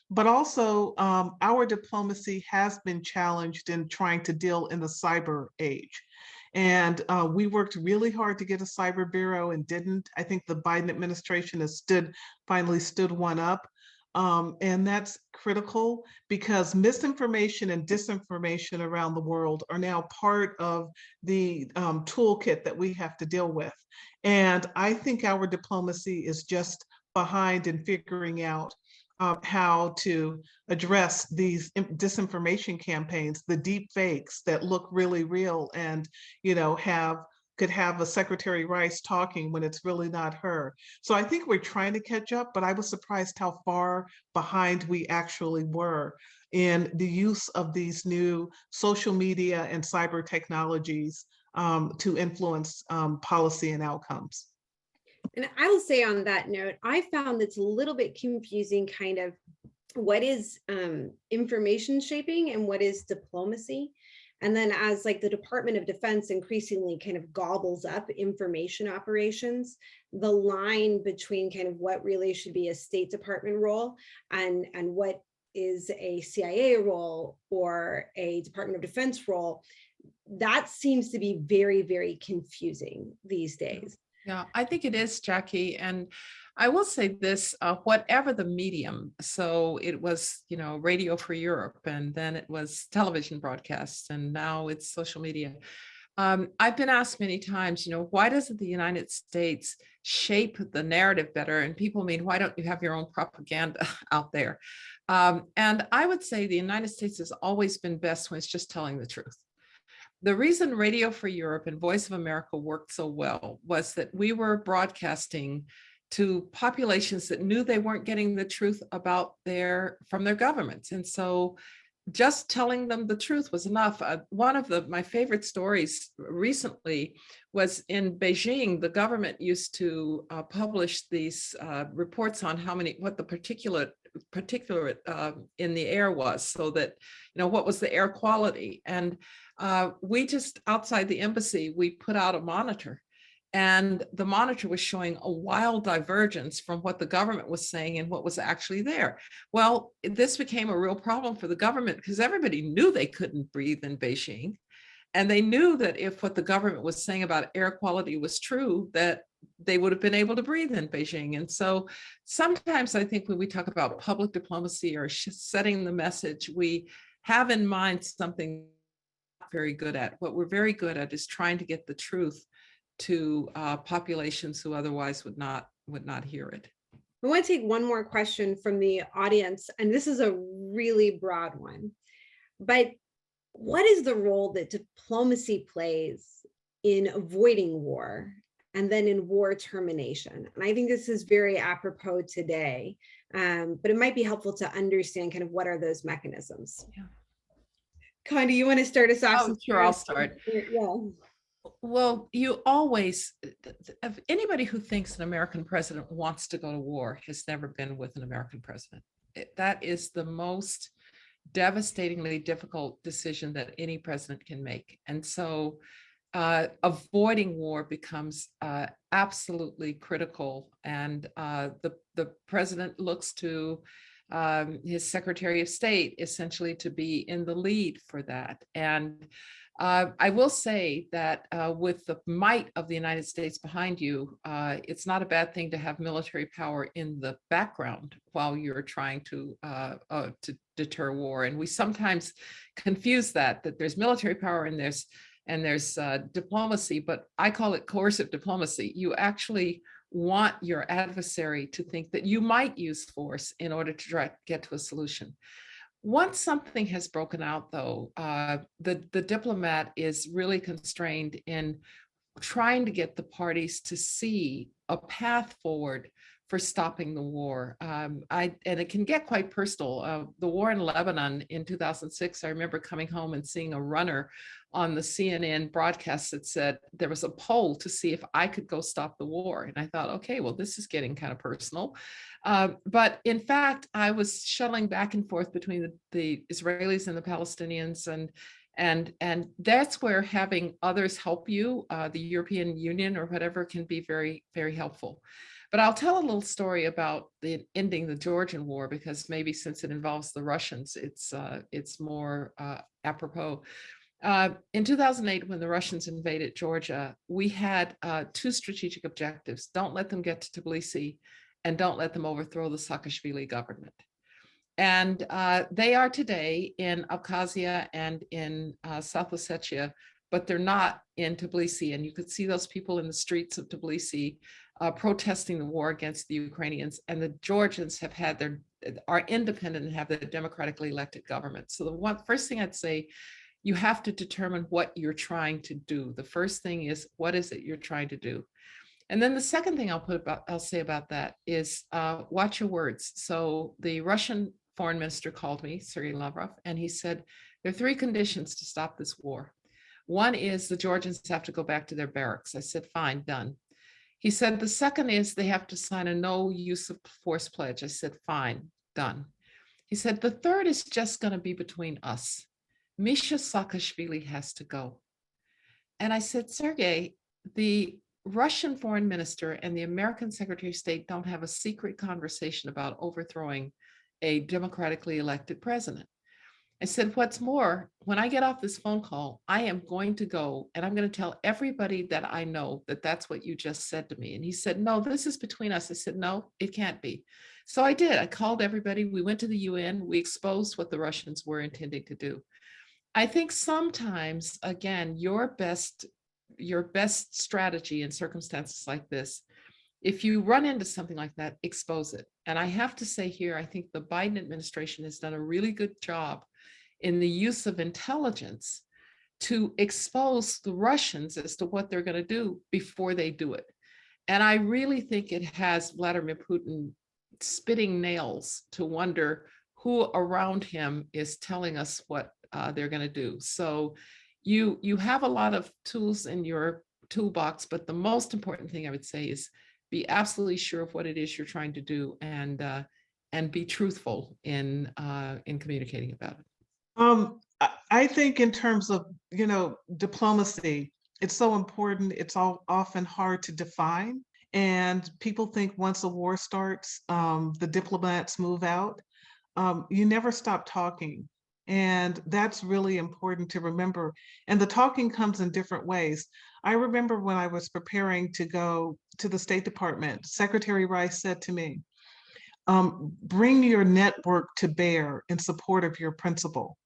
But also, our diplomacy has been challenged in trying to deal in the cyber age. And we worked really hard to get a cyber bureau and didn't. I think the Biden administration has finally stood one up. And that's critical, because misinformation and disinformation around the world are now part of the toolkit that we have to deal with. And I think our diplomacy is just behind in figuring out how to address these disinformation campaigns, the deep fakes that look really real and, could have a Secretary Rice talking when it's really not her. So I think we're trying to catch up, but I was surprised how far behind we actually were in the use of these new social media and cyber technologies to influence policy and outcomes. And I will say on that note, I found it's a little bit confusing kind of what is information shaping and what is diplomacy. And then as like the Department of Defense increasingly kind of gobbles up information operations, the line between kind of what really should be a State Department role and what is a CIA role or a Department of Defense role, that seems to be very, very confusing these days. Yeah, I think it is, Jackie. And I will say this, whatever the medium, so it was, Radio for Europe, and then it was television broadcasts, and now it's social media. I've been asked many times, why doesn't the United States shape the narrative better? And people mean, why don't you have your own propaganda out there? And I would say the United States has always been best when it's just telling the truth. The reason Radio for Europe and Voice of America worked so well was that we were broadcasting to populations that knew they weren't getting the truth from their governments. And so just telling them the truth was enough. One of my favorite stories recently was in Beijing. The government used to publish these reports on what the particulate in the air was, so that, what was the air quality. And we just, outside the embassy, we put out a monitor, and the monitor was showing a wild divergence from what the government was saying and what was actually there. Well, this became a real problem for the government because everybody knew they couldn't breathe in Beijing. And they knew that if what the government was saying about air quality was true, that they would have been able to breathe in Beijing. And so sometimes I think when we talk about public diplomacy or setting the message, we have in mind something we're not very good at. What we're very good at is trying to get the truth to populations who otherwise would not hear it. I want to take one more question from the audience, and this is a really broad one. But what is the role that diplomacy plays in avoiding war and then in war termination? And I think this is very apropos today, but it might be helpful to understand kind of what are those mechanisms. Yeah. Condi, you want to start us off? Oh, sure, I'll start. Yeah. Well, you always, anybody who thinks an American president wants to go to war has never been with an American president. That is the most devastatingly difficult decision that any president can make. And so avoiding war becomes absolutely critical. And the president looks to his Secretary of State essentially to be in the lead for that. And I will say that with the might of the United States behind you, it's not a bad thing to have military power in the background while you're trying to deter war. And we sometimes confuse that there's military power and there's diplomacy, but I call it coercive diplomacy. You actually want your adversary to think that you might use force in order to try to get to a solution. Once something has broken out, though, the diplomat is really constrained in trying to get the parties to see a path forward for stopping the war. And it can get quite personal. The war in Lebanon in 2006, I remember coming home and seeing a runner on the CNN broadcast that said there was a poll to see if I could go stop the war. And I thought, okay, well, this is getting kind of personal. But in fact, I was shuttling back and forth between the Israelis and the Palestinians, and that's where having others help you, the European Union or whatever, can be very, very helpful. But I'll tell a little story about ending the Georgian war, because maybe since it involves the Russians, it's more apropos. In 2008, when the Russians invaded Georgia, we had two strategic objectives. Don't let them get to Tbilisi, and don't let them overthrow the Saakashvili government. And they are today in Abkhazia and in South Ossetia, but they're not in Tbilisi. And you could see those people in the streets of Tbilisi protesting the war against the Ukrainians. And the Georgians are independent and have their democratically elected government. So the first thing I'd say, you have to determine what you're trying to do. The first thing is, what is it you're trying to do? And then the second thing I'll say about that is watch your words. So the Russian foreign minister called me, Sergei Lavrov, and he said, there are three conditions to stop this war. One is the Georgians have to go back to their barracks. I said, fine, done. He said, the second is they have to sign a no use of force pledge. I said, fine, done. He said, the third is just going to be between us. Misha Saakashvili has to go. And I said, Sergey, the Russian foreign minister and the American Secretary of State don't have a secret conversation about overthrowing a democratically elected president. I said, what's more, when I get off this phone call, I am going to go and I'm going to tell everybody that I know that that's what you just said to me. And he said, no, this is between us. I said, no, it can't be. So I did. I called everybody. We went to the UN. We exposed what the Russians were intending to do. I think sometimes, again, your best strategy in circumstances like this, if you run into something like that, expose it. And I have to say here, I think the Biden administration has done a really good job in the use of intelligence to expose the Russians as to what they're going to do before they do it. And I really think it has Vladimir Putin spitting nails to wonder who around him is telling us what they're going to do. So you have a lot of tools in your toolbox, but the most important thing I would say is be absolutely sure of what it is you're trying to do, and be truthful in communicating about it. I think in terms of, diplomacy, it's so important. It's often hard to define. And people think once a war starts, the diplomats move out. You never stop talking. And that's really important to remember. And the talking comes in different ways. I remember when I was preparing to go to the State Department, Secretary Rice said to me, bring your network to bear in support of your principle.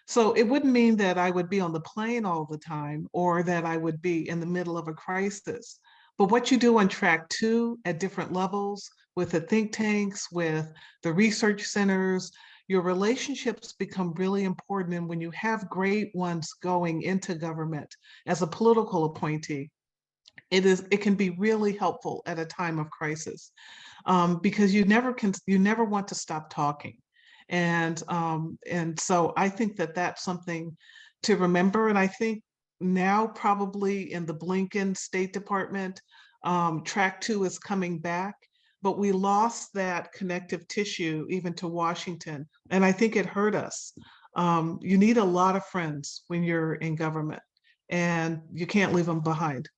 So it wouldn't mean that I would be on the plane all the time or that I would be in the middle of a crisis. But what you do on track 2 at different levels with the think tanks, with the research centers, your relationships become really important. And when you have great ones going into government as a political appointee, it can be really helpful at a time of crisis, because you never want to stop talking. And so I think that that's something to remember. And I think now probably in the Blinken State Department, track 2 is coming back, but we lost that connective tissue even to Washington. And I think it hurt us. You need a lot of friends when you're in government, and you can't leave them behind.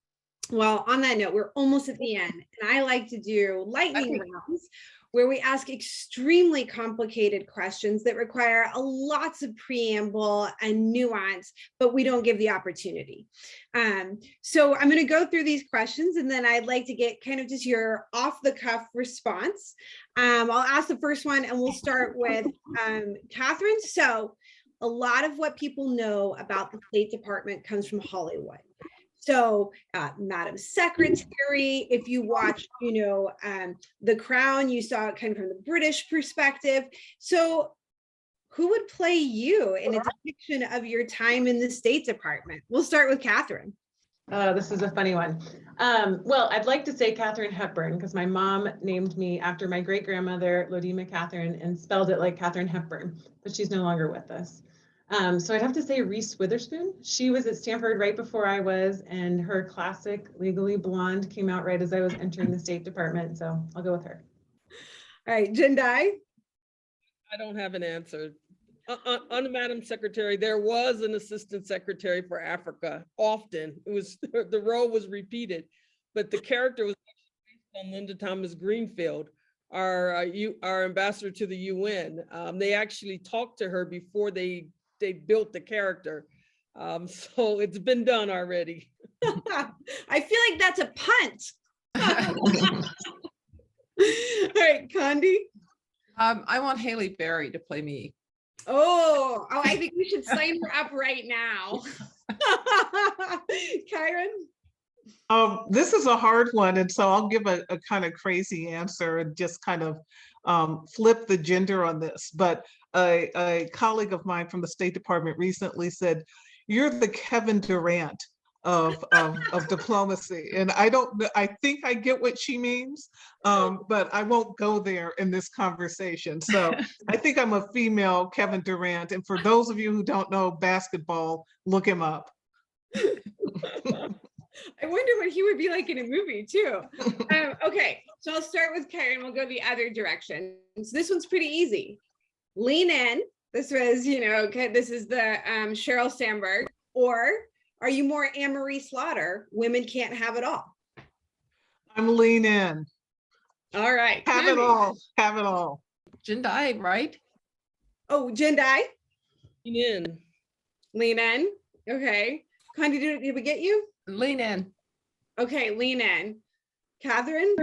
Well, on that note, we're almost at the end, and I like to do lightning rounds where we ask extremely complicated questions that require lots of preamble and nuance, but we don't give the opportunity. So I'm going to go through these questions, and then I'd like to get kind of just your off-the-cuff response. I'll ask the first one, and we'll start with Katharine. So a lot of what people know about the State Department comes from Hollywood. So, Madam Secretary, if you watch, The Crown, you saw it kind of from the British perspective. So who would play you in a depiction of your time in the State Department? We'll start with Katharine. This is a funny one. Well, I'd like to say Katharine Hepburn, because my mom named me after my great-grandmother, Lodima Catherine, and spelled it like Katharine Hepburn, but she's no longer with us. So I'd have to say Reese Witherspoon. She was at Stanford right before I was, and her classic Legally Blonde came out right as I was entering the State Department. So I'll go with her. All right, Jendayi. I don't have an answer. On Madam Secretary, there was an assistant secretary for Africa. Often it was, the role was repeated, but the character was based on Linda Thomas Greenfield, our ambassador to the UN. They actually talked to her before they built the character. So it's been done already. I feel like that's a punt. All right, Condi. I want Haley Berry to play me. Oh, I think we should sign her up right now. Kiron? This is a hard one, and so I'll give a kind of crazy answer and just kind of flip the gender on this. But a colleague of mine from the State Department recently said, "You're the Kevin Durant of diplomacy," and I think I get what she means, but I won't go there in this conversation. So I think I'm a female Kevin Durant, and for those of you who don't know basketball, look him up. I wonder what he would be like in a movie too. Okay, so I'll start with Karen. We'll go the other direction. So this one's pretty easy. Lean in. This was, okay, this is the Sheryl Sandberg. Or are you more Anne-Marie Slaughter? Women can't have it all. I'm lean in. All right. Have it all. Have it all. Jendayi, right? Oh, Jendayi? Lean in. Lean in. Okay. Condi, did we get you? Lean in. Okay, lean in. Katharine?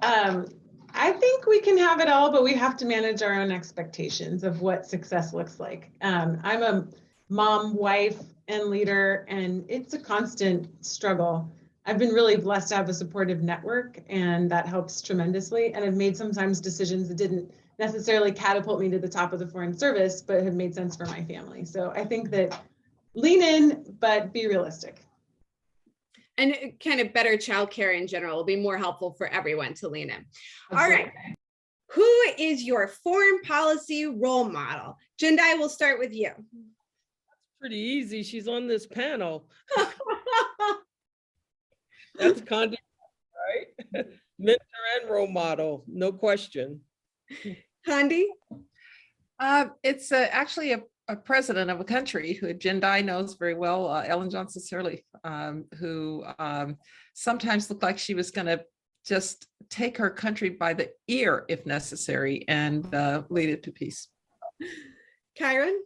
I think we can have it all, but we have to manage our own expectations of what success looks like. I'm a mom, wife, and leader, and it's a constant struggle. I've been really blessed to have a supportive network, and that helps tremendously. And I've made sometimes decisions that didn't necessarily catapult me to the top of the Foreign Service, but have made sense for my family. So I think that lean in, but be realistic. And kind of better childcare in general will be more helpful for everyone to lean in. Absolutely. All right. Who is your foreign policy role model? Jendayi, we'll start with you. Pretty easy. She's on this panel. That's Condi, right? Mentor and role model, no question. Condi? It's actually a president of a country who Jendayi knows very well, Ellen Johnson Sirleaf, who sometimes looked like she was going to just take her country by the ear if necessary and lead it to peace. Kiron?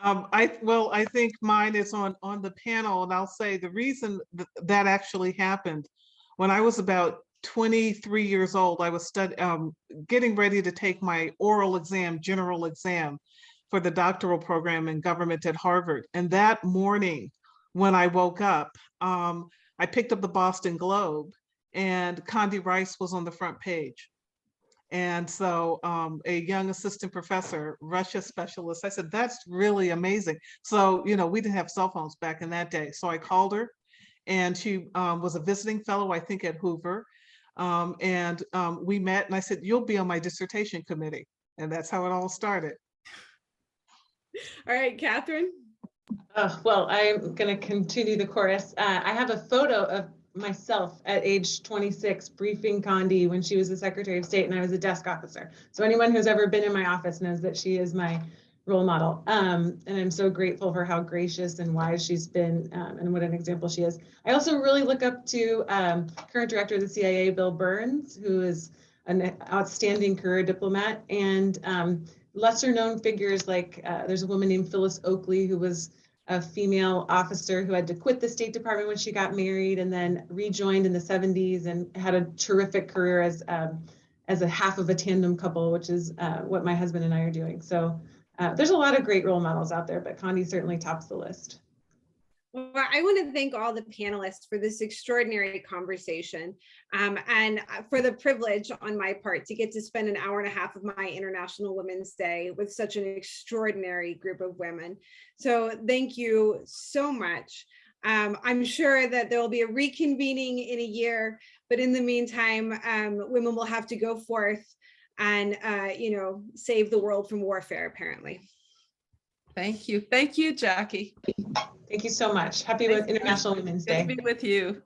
I think mine is on the panel, and I'll say the reason that actually happened when I was about 23 years old. I was getting ready to take my oral exam, general exam, for the doctoral program in government at Harvard. And that morning, when I woke up, I picked up the Boston Globe, and Condoleezza Rice was on the front page. And so a young assistant professor, Russia specialist, I said, that's really amazing. So, we didn't have cell phones back in that day. So I called her, and she was a visiting fellow, I think, at Hoover. And we met, and I said, you'll be on my dissertation committee. And that's how it all started. All right, Katharine? Well, I'm going to continue the chorus. I have a photo of myself at age 26 briefing Condi when she was the Secretary of State and I was a desk officer. So anyone who's ever been in my office knows that she is my role model. And I'm so grateful for how gracious and wise she's been and what an example she is. I also really look up to current director of the CIA, Bill Burns, who is an outstanding career diplomat, and lesser known figures like there's a woman named Phyllis Oakley, who was a female officer who had to quit the State Department when she got married and then rejoined in the 70s and had a terrific career as a half of a tandem couple, which is what my husband and I are doing. So there's a lot of great role models out there, but Condi certainly tops the list. Well, I want to thank all the panelists for this extraordinary conversation and for the privilege on my part to get to spend an hour and a half of my International Women's Day with such an extraordinary group of women. So thank you so much. I'm sure that there will be a reconvening in a year, but in the meantime, women will have to go forth and, save the world from warfare, apparently. Thank you. Thank you, Jackie. Thank you so much. Happy International Women's Day. Good to be with you.